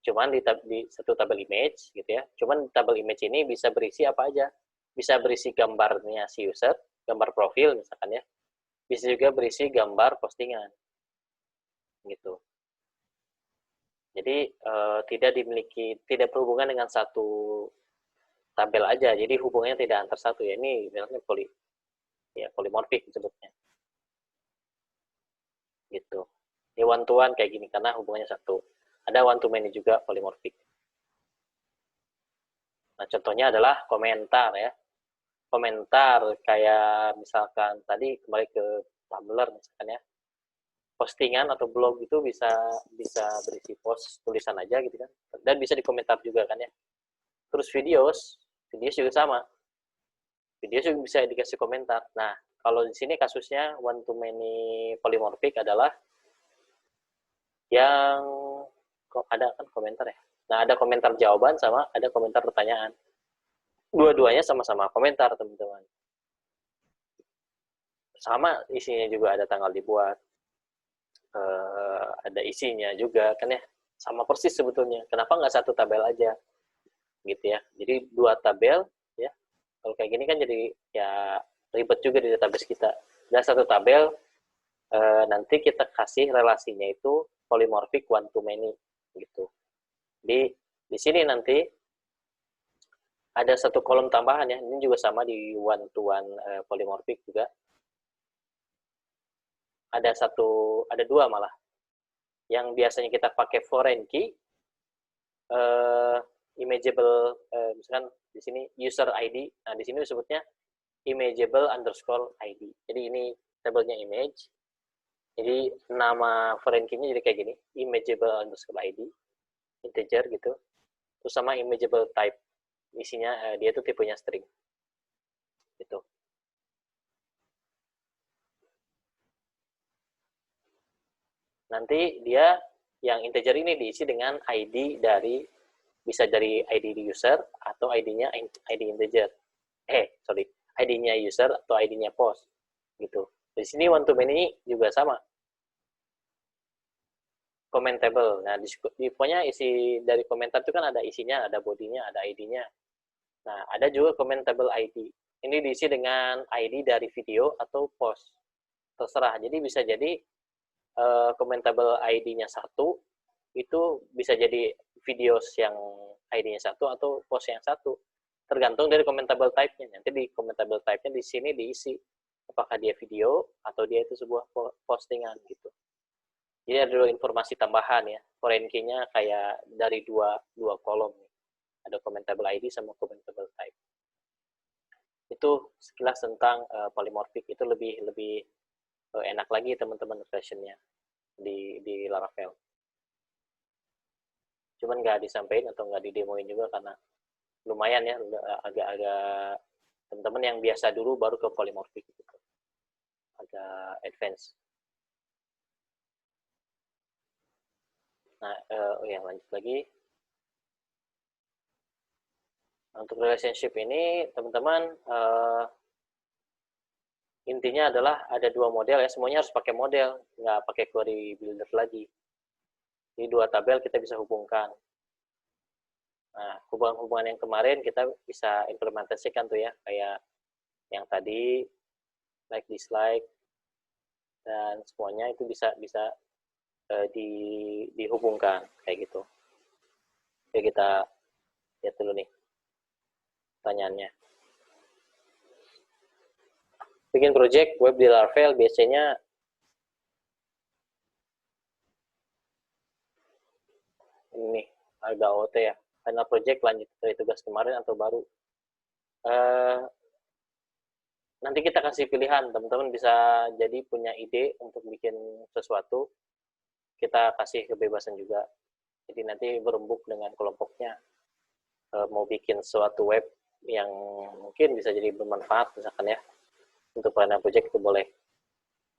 Cuman di satu tabel image gitu ya. Cuman tabel image ini bisa berisi apa aja. Bisa berisi gambarnya si user, gambar profil misalkan ya. Bisa juga berisi gambar postingan. Gitu. Jadi tidak berhubungan dengan satu tabel aja. Jadi hubungannya tidak antar satu ya. Ini misalnya polimorfik disebutnya. Gitu. Ini one to one kayak gini karena hubungannya satu. Ada one to many juga polimorfik. Nah, contohnya adalah komentar ya. Komentar kayak misalkan tadi kembali ke Tumblr misalkan ya. Postingan atau blog itu bisa berisi post tulisan aja gitu kan. Dan bisa dikomentar juga kan ya. Terus video juga sama. Video juga bisa dikasih komentar. Nah, kalau di sini kasusnya one to many polymorphic adalah yang ada kan komentar ya. Nah, ada komentar jawaban sama ada komentar pertanyaan. Dua-duanya sama-sama komentar, teman-teman. Sama isinya juga ada tanggal dibuat, ada isinya juga kan ya. Sama persis sebetulnya. Kenapa nggak satu tabel aja? Gitu ya. Jadi 2 tabel ya. Kalau kayak gini kan jadi ya ribet juga di database kita. Dan satu tabel nanti kita kasih relasinya itu polymorphic one to many gitu. Di sini nanti ada satu kolom tambahan ya. Ini juga sama di one to one polymorphic juga. Ada 2 malah. Yang biasanya kita pakai foreign key, imageable, misalkan di sini user ID. Nah, di sini disebutnya imageable underscore ID. Jadi ini tabelnya image. Jadi nama foreign key-nya jadi kayak gini, imageable underscore ID, integer gitu. Terus sama imageable type, isinya dia tuh tipenya string. Gitu. Nanti dia yang integer ini diisi dengan ID bisa dari ID user atau ID-nya ID integer. ID-nya user atau ID-nya post. Gitu. Di sini one to many juga sama. Commentable. Nah, di pokoknya isi dari komentar itu kan ada isinya, ada bodinya, ada ID-nya. Nah, ada juga commentable ID. Ini diisi dengan ID dari video atau post. Terserah. Jadi bisa jadi commentable ID-nya 1 itu bisa jadi videos yang ID-nya 1 atau post yang 1. Tergantung dari commentable type-nya. Nanti di commentable type-nya di sini diisi apakah dia video atau dia itu sebuah postingan gitu. Jadi ada informasi tambahan ya. Foreign key-nya kayak dari dua kolom. Ada commentable ID sama commentable type. Itu sekilas tentang polymorphic. Itu lebih enak lagi teman-teman versionnya di Laravel. Cuman nggak disampaikan atau nggak didemoin juga karena lumayan ya, agak-agak teman-teman yang biasa dulu baru ke polymorphic gitu. Agak advance. Nah, lanjut lagi. Untuk relationship ini, teman-teman, intinya adalah ada 2 model ya. Semuanya harus pakai model, nggak pakai query builder lagi. Jadi 2 tabel kita bisa hubungkan. Nah, hubungan-hubungan yang kemarin kita bisa implementasikan tuh ya, kayak yang tadi, like, dislike, dan semuanya itu bisa dihubungkan kayak gitu. Oke, kita lihat dulu nih pertanyaannya. Bikin project web di Laravel biasanya ini agak OT ya. Final project lanjut dari tugas kemarin atau baru. Nanti kita kasih pilihan, teman-teman bisa jadi punya ide untuk bikin sesuatu. Kita kasih kebebasan juga. Jadi nanti berembuk dengan kelompoknya. Mau bikin suatu web yang mungkin bisa jadi bermanfaat misalkan ya. Untuk final project itu boleh.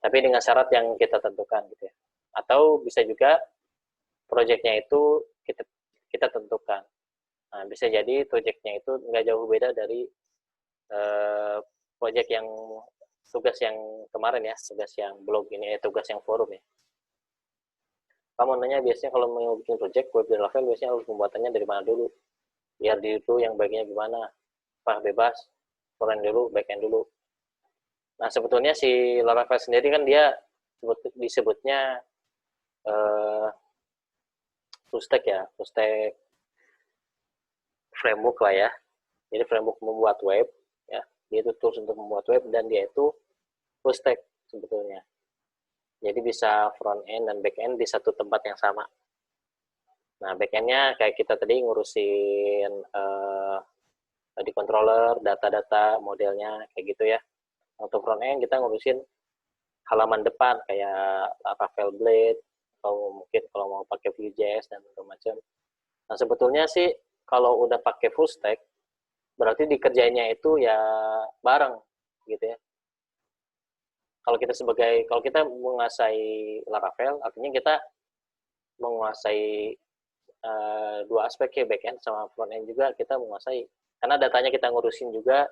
Tapi dengan syarat yang kita tentukan gitu ya. Atau bisa juga projectnya itu kita tentukan. Nah, bisa jadi projectnya itu nggak jauh beda dari project yang tugas yang kemarin ya, tugas yang blog ini, tugas yang forum ya. Kamu nanya biasanya kalau mau bikin project web dan Laravel biasanya harus pembuatannya dari mana dulu. Biar di itu yang baiknya gimana. Apa bebas, front dulu, back end dulu. Nah, sebetulnya si Laravel sendiri kan dia disebutnya full stack ya, full stack framework lah ya. Jadi framework membuat web, ya. Dia itu tools untuk membuat web dan dia itu full stack sebetulnya. Jadi bisa front end dan back end di satu tempat yang sama. Nah, back end-nya kayak kita tadi ngurusin di controller, data-data, modelnya, kayak gitu ya. Untuk front end kita ngurusin halaman depan kayak Laravel Blade, atau mungkin kalau mau pakai Vue.js dan macam-macam. Nah, sebetulnya sih kalau udah pakai full stack, berarti dikerjainnya itu ya bareng gitu ya. Kalau kita menguasai Laravel, artinya kita menguasai dua aspek ya, back end sama front end juga kita menguasai. Karena datanya kita ngurusin juga,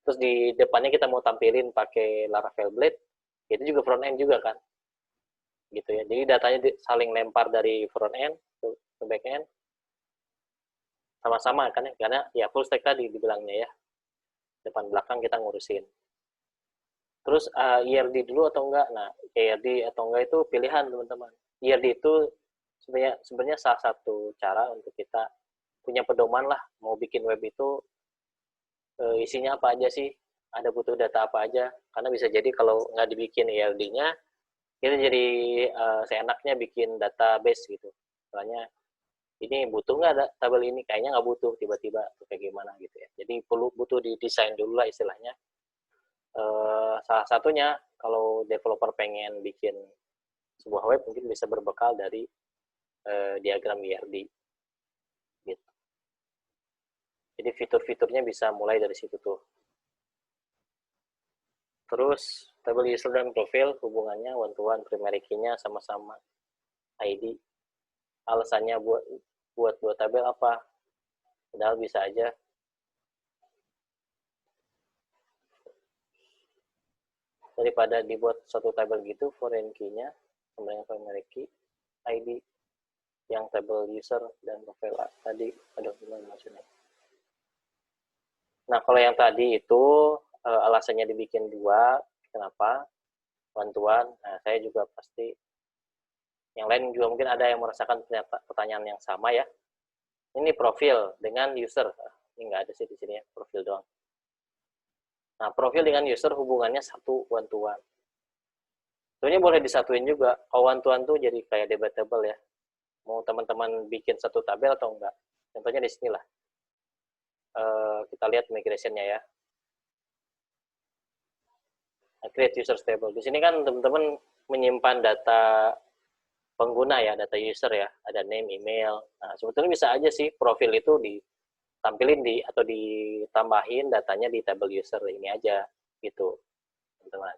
terus di depannya kita mau tampilin pakai Laravel Blade, itu juga front end juga kan. Gitu ya. Jadi datanya saling lempar dari front end ke back end sama-sama kan ya, karena ya full stack tadi dibilangnya ya. Depan belakang kita ngurusin. Terus ERD dulu atau enggak? Nah, ERD atau enggak itu pilihan teman-teman. ERD itu sebenarnya salah satu cara untuk kita punya pedoman lah mau bikin web itu isinya apa aja sih, ada butuh data apa aja, karena bisa jadi kalau nggak dibikin ERD-nya kita jadi seenaknya bikin database gitu, soalnya ini butuh nggak tabel ini, kayaknya nggak butuh, tiba-tiba kayak gimana gitu ya. Jadi butuh didesain dulu lah istilahnya. Salah satunya kalau developer pengen bikin sebuah web mungkin bisa berbekal dari diagram ERD gitu. Jadi fitur-fiturnya bisa mulai dari situ tuh. Terus table user dan profil hubungannya one to one, primary key-nya sama-sama ID. Alasannya buat tabel apa? Padahal bisa aja daripada dibuat satu tabel gitu, foreign key-nya sama dengan primary key, ID yang table user dan profile tadi. Aduh, gimana maksudnya? Nah, kalau yang tadi itu alasannya dibikin dua, kenapa? One to one. Nah, saya juga pasti, yang lain juga mungkin ada yang merasakan pertanyaan yang sama ya. Ini profil dengan user. Ini nggak ada sih di sini ya, profil doang. Nah, profil dengan user hubungannya satu, one to one. Sebenarnya boleh disatuin juga. Kalau one to one tuh jadi kayak debatable ya. Mau teman-teman bikin satu tabel atau enggak. Contohnya di sinilah. Kita lihat migration-nya ya. Create user table. Di sini kan teman-teman menyimpan data pengguna ya, data user ya. Ada name, email. Nah, sebetulnya bisa aja sih profil itu ditampilin atau ditambahin datanya di table user ini aja gitu, teman-teman.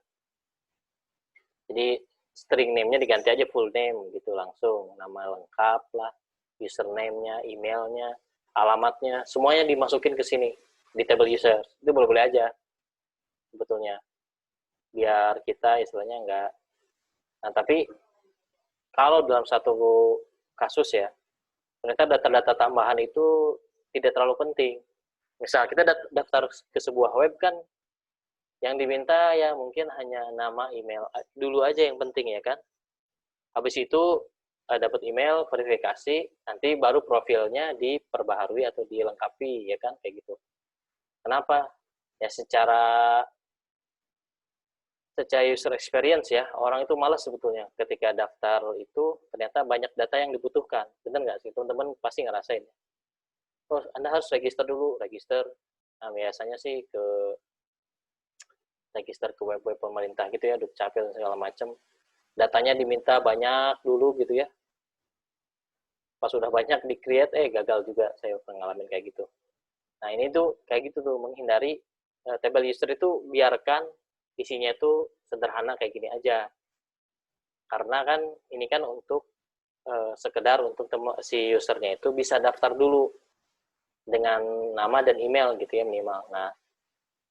Jadi string name-nya diganti aja full name gitu langsung, nama lengkap lah, username-nya, emailnya, alamatnya, semuanya dimasukin ke sini di table user. Itu boleh-boleh aja sebetulnya, biar kita istilahnya enggak. Nah, tapi kalau dalam satu kasus ya, ternyata data-data tambahan itu tidak terlalu penting. Misal kita daftar ke sebuah web kan, yang diminta ya mungkin hanya nama, email dulu aja yang penting ya kan. Habis itu dapat email verifikasi, nanti baru profilnya diperbaharui atau dilengkapi ya kan, kayak gitu. Kenapa? Ya secara user experience ya, orang itu malas sebetulnya ketika daftar itu ternyata banyak data yang dibutuhkan. Benar nggak sih? Teman-teman pasti ngerasain. Oh, Anda harus register dulu, register. Nah, biasanya sih register ke web-web pemerintah gitu ya, Dukcapil dan segala macam. Datanya diminta banyak dulu gitu ya. Pas sudah banyak di-create, gagal juga, saya pengalaman kayak gitu. Nah, ini tuh kayak gitu tuh, menghindari table user itu biarkan isinya itu sederhana kayak gini aja. Karena kan ini kan untuk sekedar untuk si usernya itu bisa daftar dulu dengan nama dan email gitu ya minimal. Nah,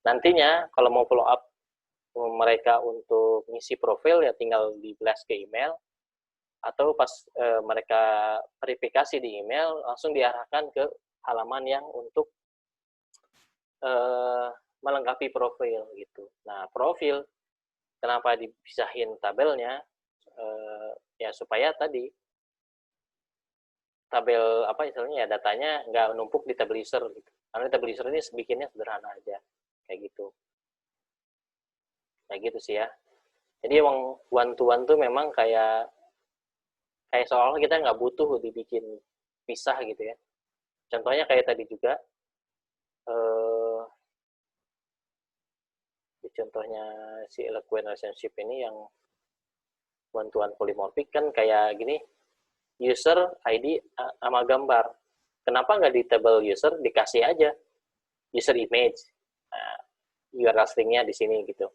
nantinya kalau mau follow up mereka untuk ngisi profil ya tinggal di blast ke email, atau pas mereka verifikasi di email langsung diarahkan ke halaman yang untuk melengkapi profil gitu. Nah, profil kenapa dipisahin tabelnya? Ya supaya tadi tabel apa istilahnya ya datanya nggak numpuk di tabel user gitu. Karena tabel user ini bikinnya sederhana aja kayak gitu. Kayak gitu sih ya. Jadi emang one to one tuh memang kayak seolah kita nggak butuh dibikin pisah gitu ya. Contohnya kayak tadi juga contohnya si eloquent relationship ini yang one to one polymorphic kan kayak gini, user ID sama gambar. Kenapa nggak di table user dikasih aja user image, URL stringnya di sini gitu.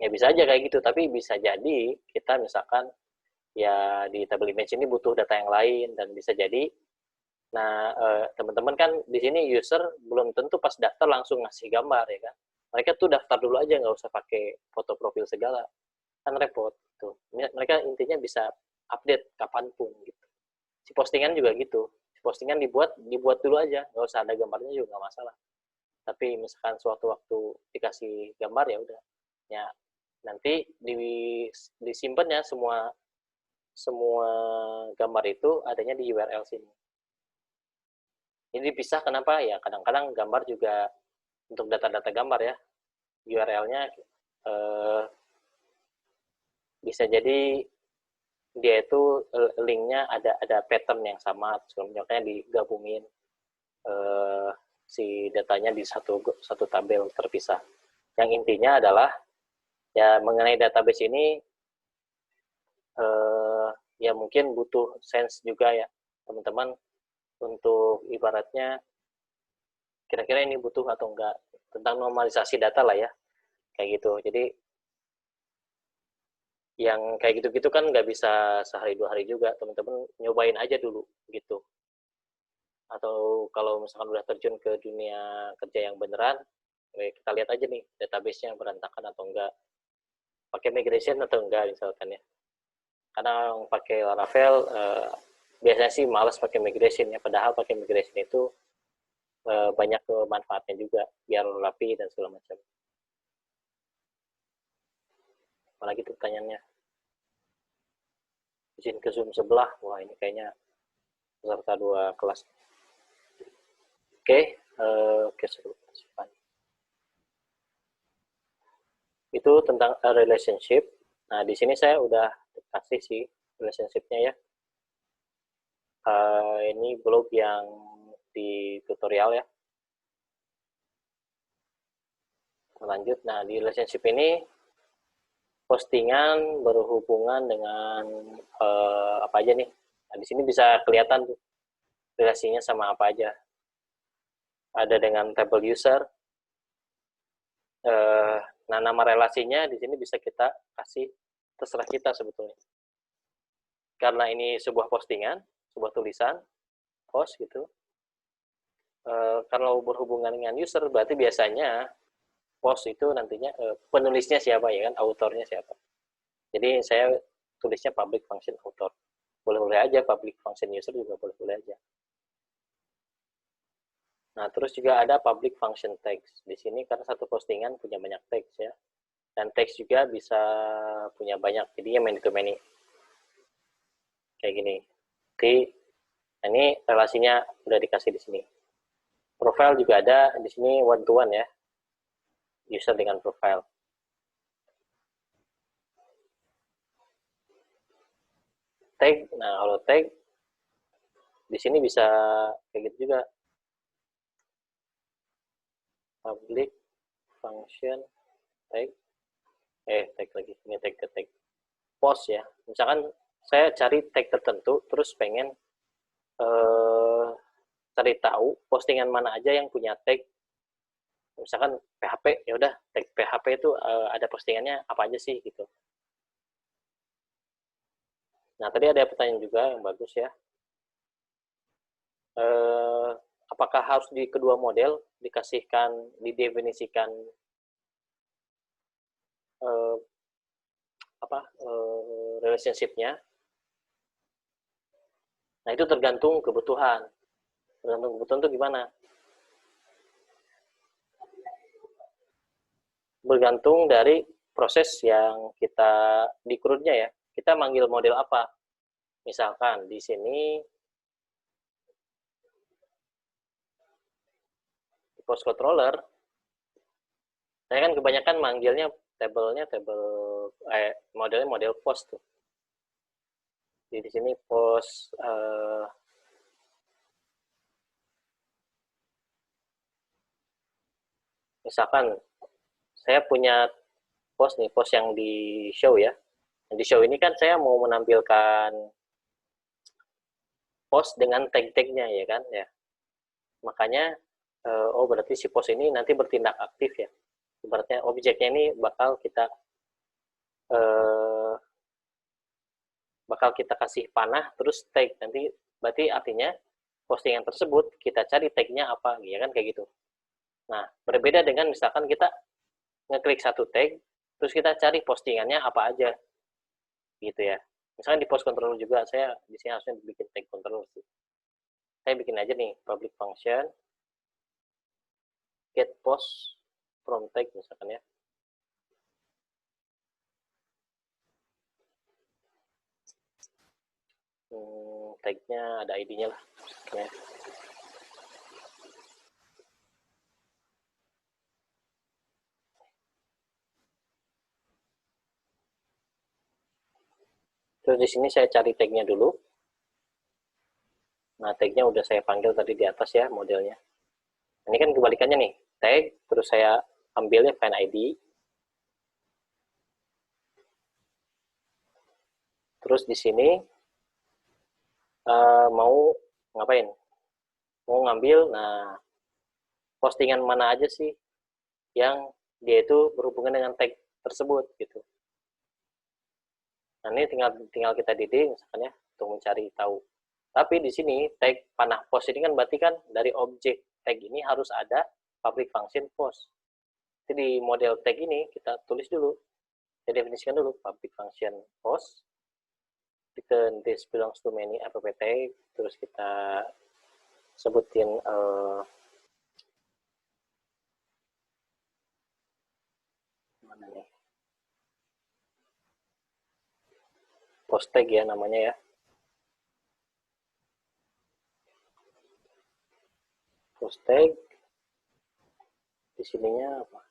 Ya bisa aja kayak gitu, tapi bisa jadi kita misalkan ya di table image ini butuh data yang lain dan bisa jadi, nah teman-teman kan di sini user belum tentu pas daftar langsung ngasih gambar ya kan. Mereka tuh daftar dulu aja, nggak usah pakai foto profil segala, kan repot tuh. Mereka intinya bisa update kapanpun gitu. Si postingan juga gitu, si postingan dibuat dulu aja, nggak usah ada gambarnya juga nggak masalah. Tapi misalkan suatu waktu dikasih gambar ya udah, ya nanti disimpan ya semua gambar itu adanya di URL sini. Ini dipisah kenapa ya? Kadang-kadang gambar juga untuk data-data gambar ya, URL-nya bisa jadi dia itu linknya ada pattern yang sama, misalnya digabungin si datanya di satu tabel terpisah. Yang intinya adalah ya mengenai database ini ya mungkin butuh sense juga ya teman-teman untuk ibaratnya kira-kira ini butuh atau enggak, tentang normalisasi data lah ya kayak gitu. Jadi yang kayak gitu-gitu kan nggak bisa sehari 2 hari juga, teman-teman nyobain aja dulu gitu. Atau kalau misalkan udah terjun ke dunia kerja yang beneran, kita lihat aja nih database-nya berantakan atau enggak, pakai migration atau enggak misalkan ya. Karena yang pakai Laravel biasanya sih malas pakai migration ya, padahal pakai migration itu banyak manfaatnya juga biar rapi dan segala macam. Apalagi tuh pertanyaannya, izin ke Zoom sebelah, wah ini kayaknya peserta 2 kelas. Oke, seru. Itu tentang relationship. Nah di sini saya udah kasih sih relationship-nya ya. Ini blog yang di tutorial ya. Lanjut, nah di relationship ini postingan berhubungan dengan apa aja nih. Nah di sini bisa kelihatan tuh relasinya sama apa aja. Ada dengan table user. Nah nama relasinya di sini bisa kita kasih terserah kita sebetulnya. Karena ini sebuah postingan, sebuah tulisan, post gitu. Kalau berhubungan dengan user berarti biasanya post itu nantinya penulisnya siapa ya kan, autornya siapa. Jadi saya tulisnya public function author. Boleh-boleh aja public function user juga boleh-boleh aja. Nah, terus juga ada public function text. Di sini karena satu postingan punya banyak teks ya. Dan teks juga bisa punya banyak, jadi many to many. Kayak gini. Jadi ini relasinya udah dikasih di sini. Profile juga ada di sini one to one ya. User dengan profile. Tag, nah kalau tag di sini bisa kayak gitu juga. Public function tag, tag lagi, ini tag ke tag. Post ya, misalkan saya cari tag tertentu, terus pengen cari tahu postingan mana aja yang punya tag. Misalkan PHP, ya udah tag PHP itu ada postingannya apa aja sih gitu. Nah tadi ada pertanyaan juga yang bagus ya. Apakah harus di kedua model dikasihkan, didefinisikan relationship-nya. Nah, itu tergantung kebutuhan. Tergantung kebutuhan itu gimana? Bergantung dari proses yang kita di CRUD-nya ya. Kita manggil model apa? Misalkan di sini di post controller, saya kan kebanyakan manggilnya modelnya model post tuh. Jadi di sini post misalkan saya punya post nih, post yang di show ya. Yang di show ini kan saya mau menampilkan post dengan tag-tagnya ya kan ya. Makanya oh berarti si post ini nanti bertindak aktif ya. Ibaratnya objeknya ini bakal kita kasih panah terus tag, nanti berarti artinya postingan tersebut kita cari tagnya apa ya kan kayak gitu. Nah, berbeda dengan misalkan kita ngeklik satu tag terus kita cari postingannya apa aja gitu ya. Misalkan di post controller juga saya di sini harusnya bikin tag controller sih. Saya bikin aja nih public function get post from tag misalkan ya. Tagnya ada ID-nya lah. Ya. Terus di sini saya cari tagnya dulu. Nah, tagnya udah saya panggil tadi di atas ya modelnya. Ini kan kebalikannya nih, tag, terus saya ambilnya find ID. Terus di sini mau ngapain? Mau ngambil, nah postingan mana aja sih yang dia itu berhubungan dengan tag tersebut gitu. Nah, ini tinggal kita didik misalkan ya untuk mencari tahu. Tapi di sini tag panah post ini kan berarti kan dari objek tag ini harus ada public function post. Jadi di model tag ini kita tulis dulu, kita definisikan dulu public function post. Return this belongs to many app tag, terus kita sebutin mana nih post tag ya namanya ya. Post tag di sininya apa?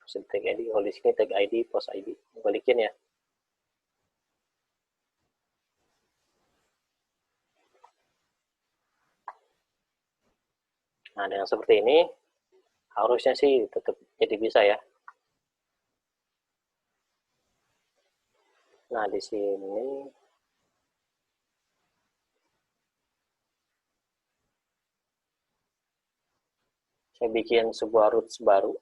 Post tag ID, kalau di sini tag ID, post ID, balikin ya. Nah, dengan seperti ini harusnya sih tetap jadi bisa ya. Nah, di sini saya bikin sebuah roots baru.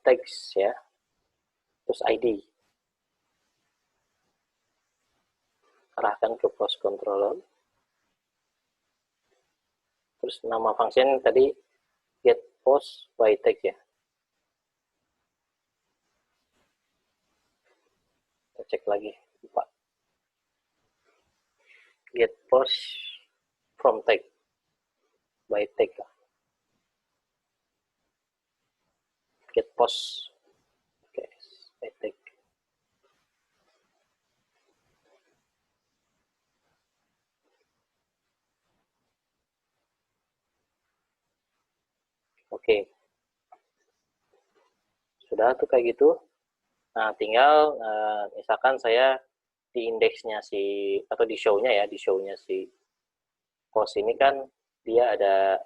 Text ya. Terus ID. Arahkan ke post controller. Terus nama function tadi get post by tag ya. Kita cek lagi. Lupa. Get post from tag by tag lah. Get post by tag. Oke. Sudah tuh kayak gitu. Nah, tinggal misalkan saya di indeksnya atau di show-nya ya, di show-nya si post ini kan dia ada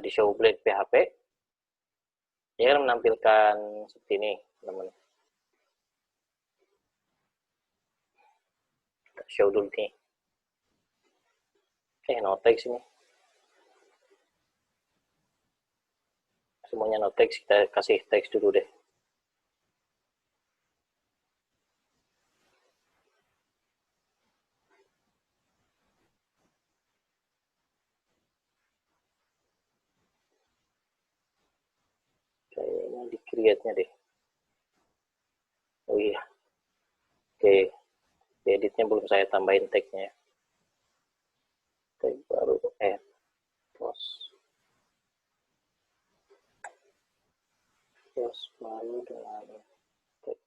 di show blade PHP dia kan menampilkan seperti ini teman-teman. Kita show dulu nih. No text ini. Semuanya no text, kita kasih teks dulu deh. kayaknya di create-nya deh. Oh iya, oke. Di editnya belum saya tambahin tag-nya. Tag baru add post. Post baru dengan tag.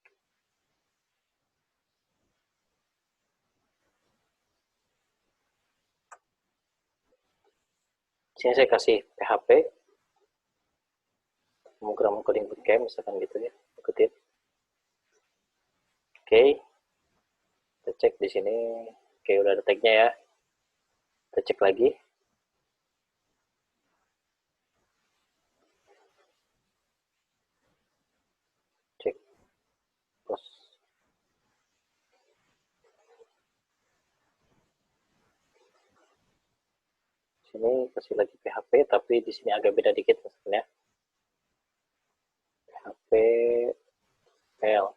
Sini saya kasih PHP program coding bootcamp misalkan gitu ya, ikutin. Oke, kita cek di sini. Oke, udah ada tagnya ya. Kita cek lagi. Cek post. Sini kasih lagi PHP, tapi di sini agak beda dikit misalnya. PHP L.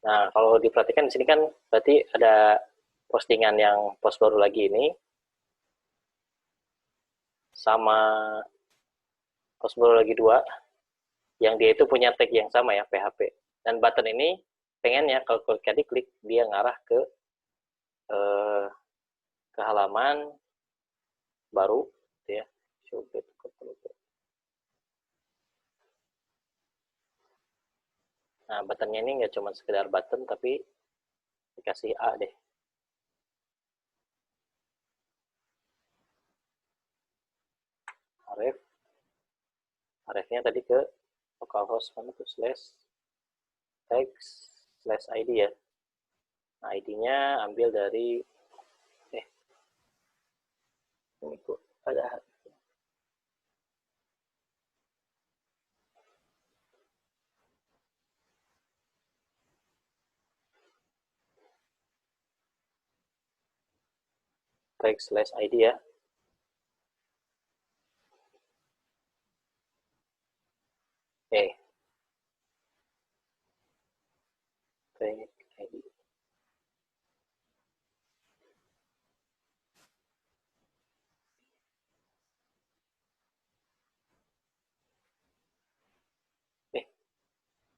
Nah, kalau diperhatikan di sini kan berarti ada postingan yang post baru lagi ini sama post baru lagi 2 yang dia itu punya tag yang sama ya, PHP. Dan button ini pengennya kalau klik diklik dia ngarah ke halaman baru ya. Nah, buttonnya ini nggak cuma sekedar button tapi dikasih A deh. Arefnya tadi ke localhost mana tuh /text/id ya. Nah, ID-nya ambil dari ini kok ada text/id ya. Tag ID.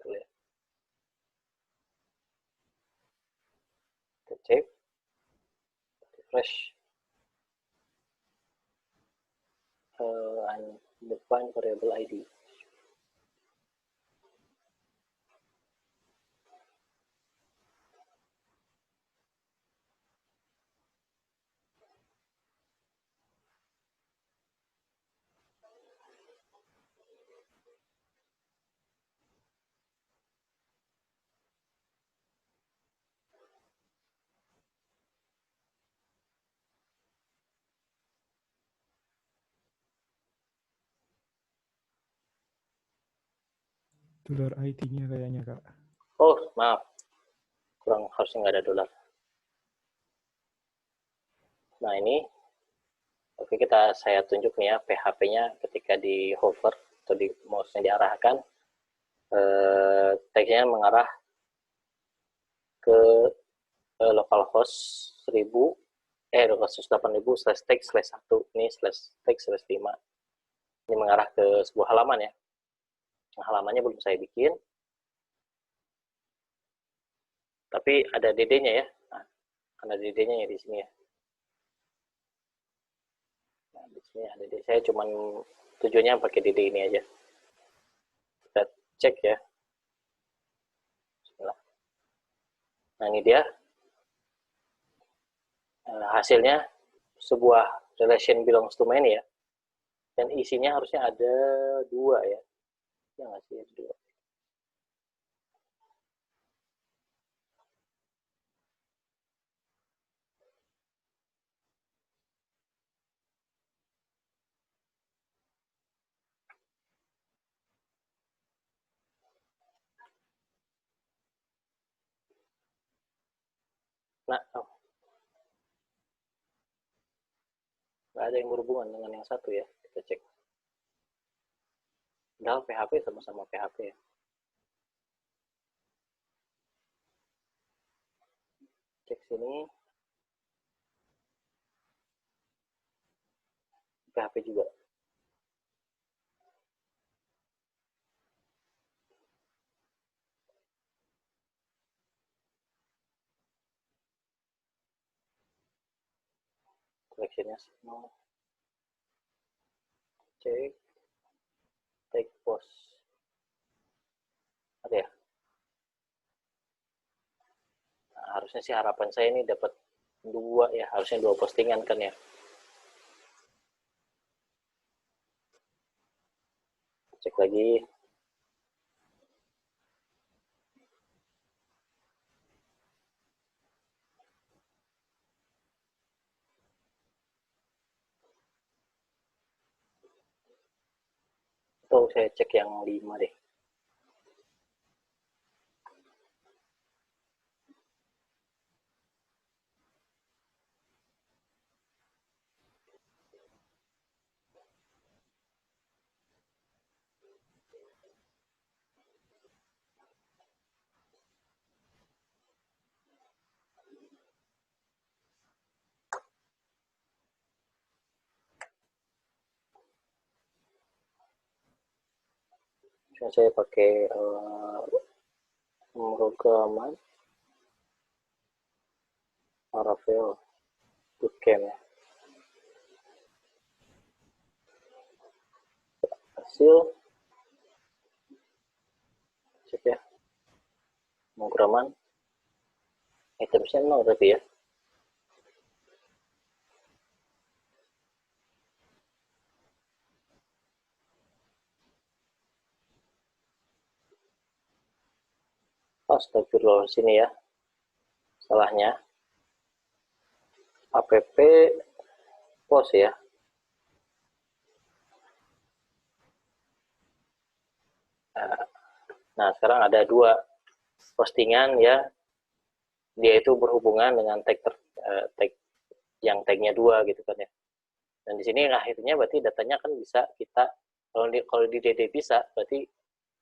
Tuh ya. Kita cek, refresh. Undefined variable ID. Dolar ID-nya kayaknya, Kak. Oh, maaf. Harusnya nggak ada dolar. Nah, ini oke, saya tunjuk nih ya PHP-nya ketika di hover atau di mouse-nya diarahkan, tag-nya mengarah ke localhost 8000 ini /text/5. Ini mengarah ke sebuah halaman ya. Nah, halamannya belum saya bikin, tapi ada DD-nya ya. Nah, ada DD-nya ya di sini ya. Nah, di sini ada DD. Saya cuman tujuannya pakai DD ini aja. Kita cek ya. Bismillah. Nah, ini dia hasilnya, sebuah relation belongs to many ya. Dan isinya harusnya ada 2 ya. Ya nggak sih, ada 2. Nah, nggak ada yang berhubungan dengan yang satu ya. Kita cek. Padahal PHP sama-sama PHP ya. Cek sini PHP juga. Seleksinya semua. Cek tag post. Ada ya? Nah, harusnya sih harapan saya ini dapat 2 ya, harusnya 2 postingan kan ya. Cek lagi. Atau saya cek yang 5 deh. Saya pakai pemrograman Laravel Bootcamp ya. Hasil cek ya, pemrograman itemsnya 0 tapi ya. Astagfirullah, sini ya salahnya. App post ya. Nah, sekarang ada 2 postingan ya, dia itu berhubungan dengan tag yang tagnya 2 gitu kan ya. Dan di sini akhirnya berarti datanya kan bisa kita, kalau di DD bisa, berarti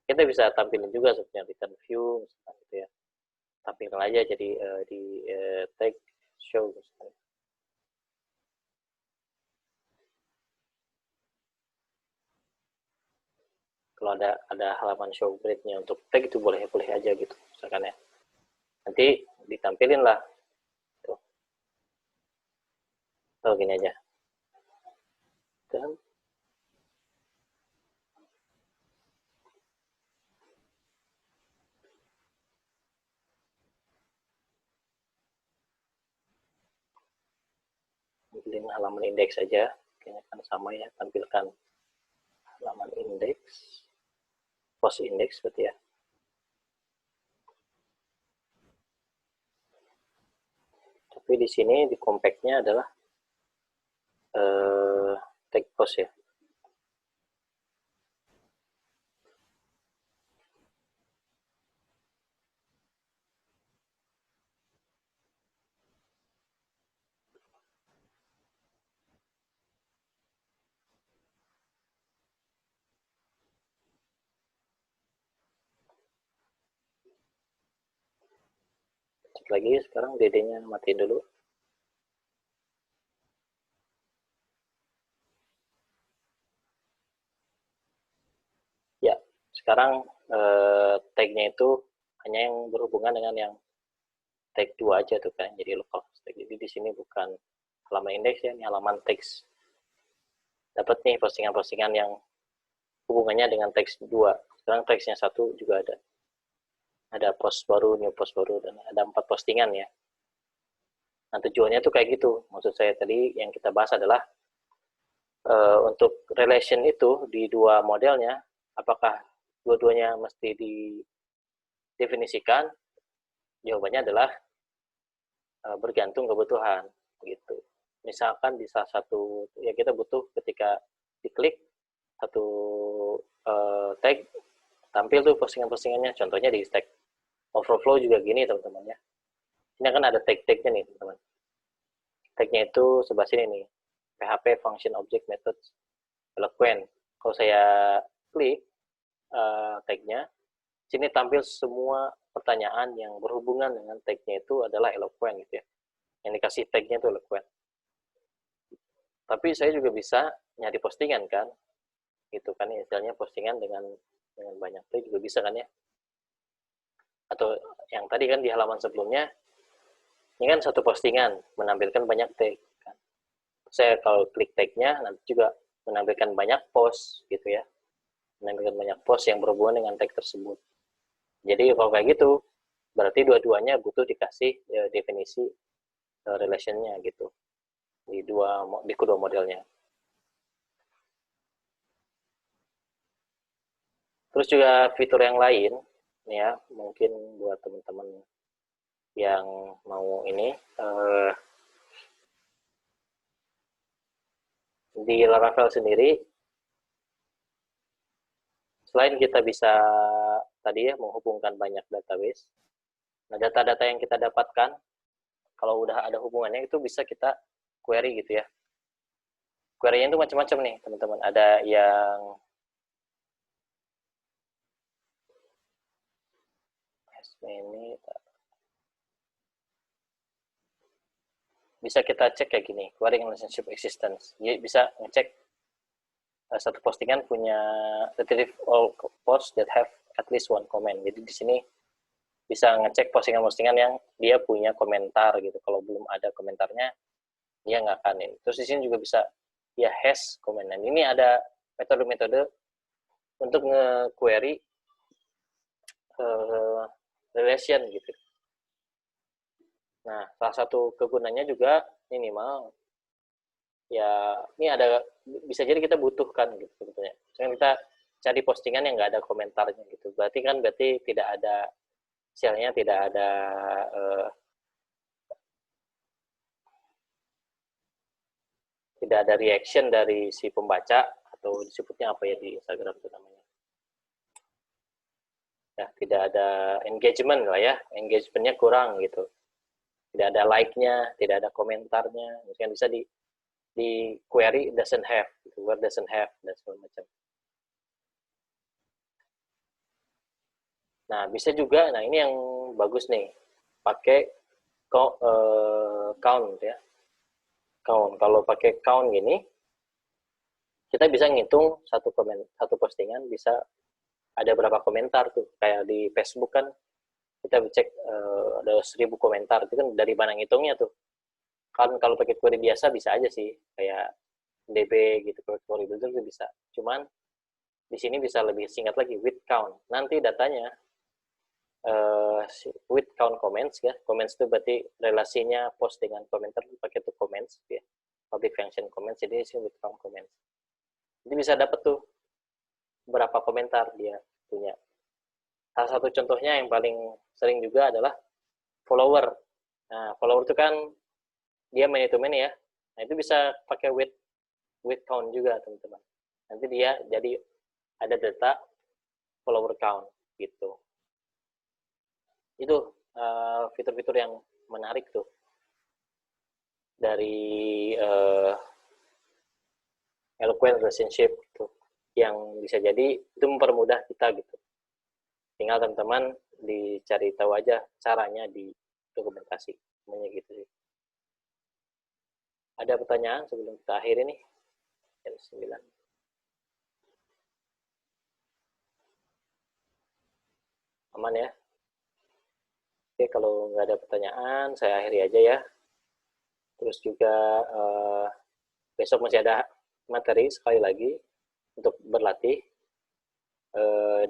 kita bisa tampilin juga sebenarnya return view misalkan gitu ya. Tampilkan aja jadi di tag show misalkan. Kalau ada halaman show grid-nya untuk tag itu boleh aja gitu misalkan ya. Nanti ditampilin lah. Tuh. Tuh gini aja. Dan tampilin halaman indeks aja. Kayaknya kan sama ya, tampilkan halaman indeks, post indeks berarti ya. Tapi di sini di compact-nya adalah tag post ya. Cek lagi sekarang DD-nya matiin dulu. Ya, sekarang tag-nya itu hanya yang berhubungan dengan yang tag 2 aja tuh kan, jadi local tag. Jadi di sini bukan halaman indeks ya, ini halaman teks. Dapat nih postingan-postingan yang hubungannya dengan teks 2. Sekarang teksnya 1 juga ada. Ada post baru, new post baru, dan ada 4 postingan ya. Nah, tujuannya tuh kayak gitu. Maksud saya tadi yang kita bahas adalah untuk relation itu di 2 modelnya, apakah dua-duanya mesti didefinisikan? Jawabannya adalah bergantung kebutuhan gitu. Misalkan di salah satu ya kita butuh ketika diklik satu tag tampil tuh postingan-postingannya, contohnya di Stack Overflow juga gini teman-teman ya. Ini kan ada tag-tagnya nih teman-teman. Tagnya itu sebelah sini nih, PHP Function Object Methods Eloquent. Kalau saya klik tagnya, sini tampil semua pertanyaan yang berhubungan dengan tagnya itu adalah Eloquent gitu ya. yang dikasih tag-nya tuh Eloquent. Tapi saya juga bisa nyari postingan kan, gitu kan, istilahnya postingan dengan banyak tag juga bisa kan ya. Atau yang tadi kan di halaman sebelumnya, ini kan satu postingan menampilkan banyak tag. Kan. Saya kalau klik tag-nya nanti juga menampilkan banyak post gitu ya, menampilkan banyak post yang berhubungan dengan tag tersebut. Jadi kalau kayak gitu, berarti dua-duanya butuh dikasih definisi relationnya gitu di kedua modelnya. Terus juga fitur yang lain, ya mungkin buat teman-teman yang mau ini di Laravel sendiri, selain kita bisa tadi ya menghubungkan banyak database, nah data-data yang kita dapatkan kalau udah ada hubungannya itu bisa kita query gitu ya. Query-nya itu macam-macam nih teman-teman. Ada yang ini bisa kita cek kayak gini, query relationship existence. Jadi bisa ngecek satu postingan punya retrieve all posts that have at least one comment. Jadi di sini bisa ngecek postingan-postingan yang dia punya komentar gitu. Kalau belum ada komentarnya, dia nggak akan ini. Terus di sini juga bisa ya has comment. Dan ini ada metode-metode untuk nge-query relation gitu. Nah, salah satu kegunaannya juga minimal ya ini ada bisa jadi kita butuhkan gitu sebetulnya. Misalnya kita cari postingan yang nggak ada komentarnya gitu. Berarti tidak ada misalnya tidak ada tidak ada reaction dari si pembaca atau disebutnya apa ya di Instagram itu namanya. Ya, tidak ada engagement lah ya, engagementnya kurang gitu. Tidak ada like-nya, tidak ada komentarnya, mungkin bisa di query doesn't have, gitu, word doesn't have, dan segala macam. Nah, bisa juga, nah ini yang bagus nih, pakai count ya. Count, kalau pakai count gini, kita bisa ngitung satu postingan bisa ada berapa komentar tuh. Kayak di Facebook kan, kita cek ada 1000 komentar, itu kan dari mana ngitungnya tuh. Kan kalau pakai query biasa bisa aja sih, kayak DB gitu, query builder itu bisa. Cuman di sini bisa lebih singkat lagi, with count. Nanti datanya with count comments ya. Comments itu berarti relasinya post dengan komentar pakai tuh comments ya. Public function comments, jadi sini with count comments. Jadi bisa dapat tuh berapa komentar dia punya. Salah satu contohnya yang paling sering juga adalah follower. Nah, follower itu kan dia man to man ya. Nah, itu bisa pakai with count juga, teman-teman. Nanti dia jadi ada data follower count gitu. Itu fitur-fitur yang menarik tuh dari Eloquent relationship gitu, yang bisa jadi itu mempermudah kita gitu. Tinggal teman-teman dicari tahu aja caranya di dokumentasi, namanya gitu sih. Ada pertanyaan sebelum kita akhiri nih? Jam 9. Aman ya? Oke, kalau nggak ada pertanyaan, saya akhiri aja ya. Terus juga besok masih ada materi sekali lagi untuk berlatih.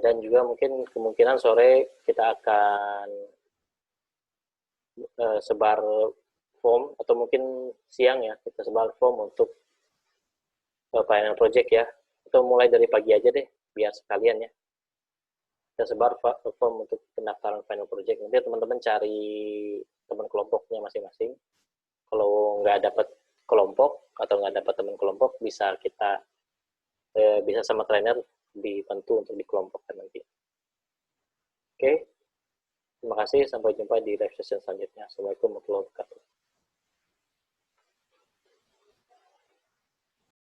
Dan juga mungkin kemungkinan sore kita akan sebar form, atau mungkin siang ya, kita sebar form untuk final project ya. Atau mulai dari pagi aja deh, biar sekalian ya. Kita sebar form untuk pendaftaran final project. Nanti teman-teman cari teman kelompoknya masing-masing. Kalau nggak dapat kelompok atau nggak dapat teman kelompok, bisa kita bisa sama trainer dibantu untuk dikelompokkan nanti. Oke, terima kasih. Sampai jumpa di live session selanjutnya. Assalamualaikum warahmatullahi wabarakatuh.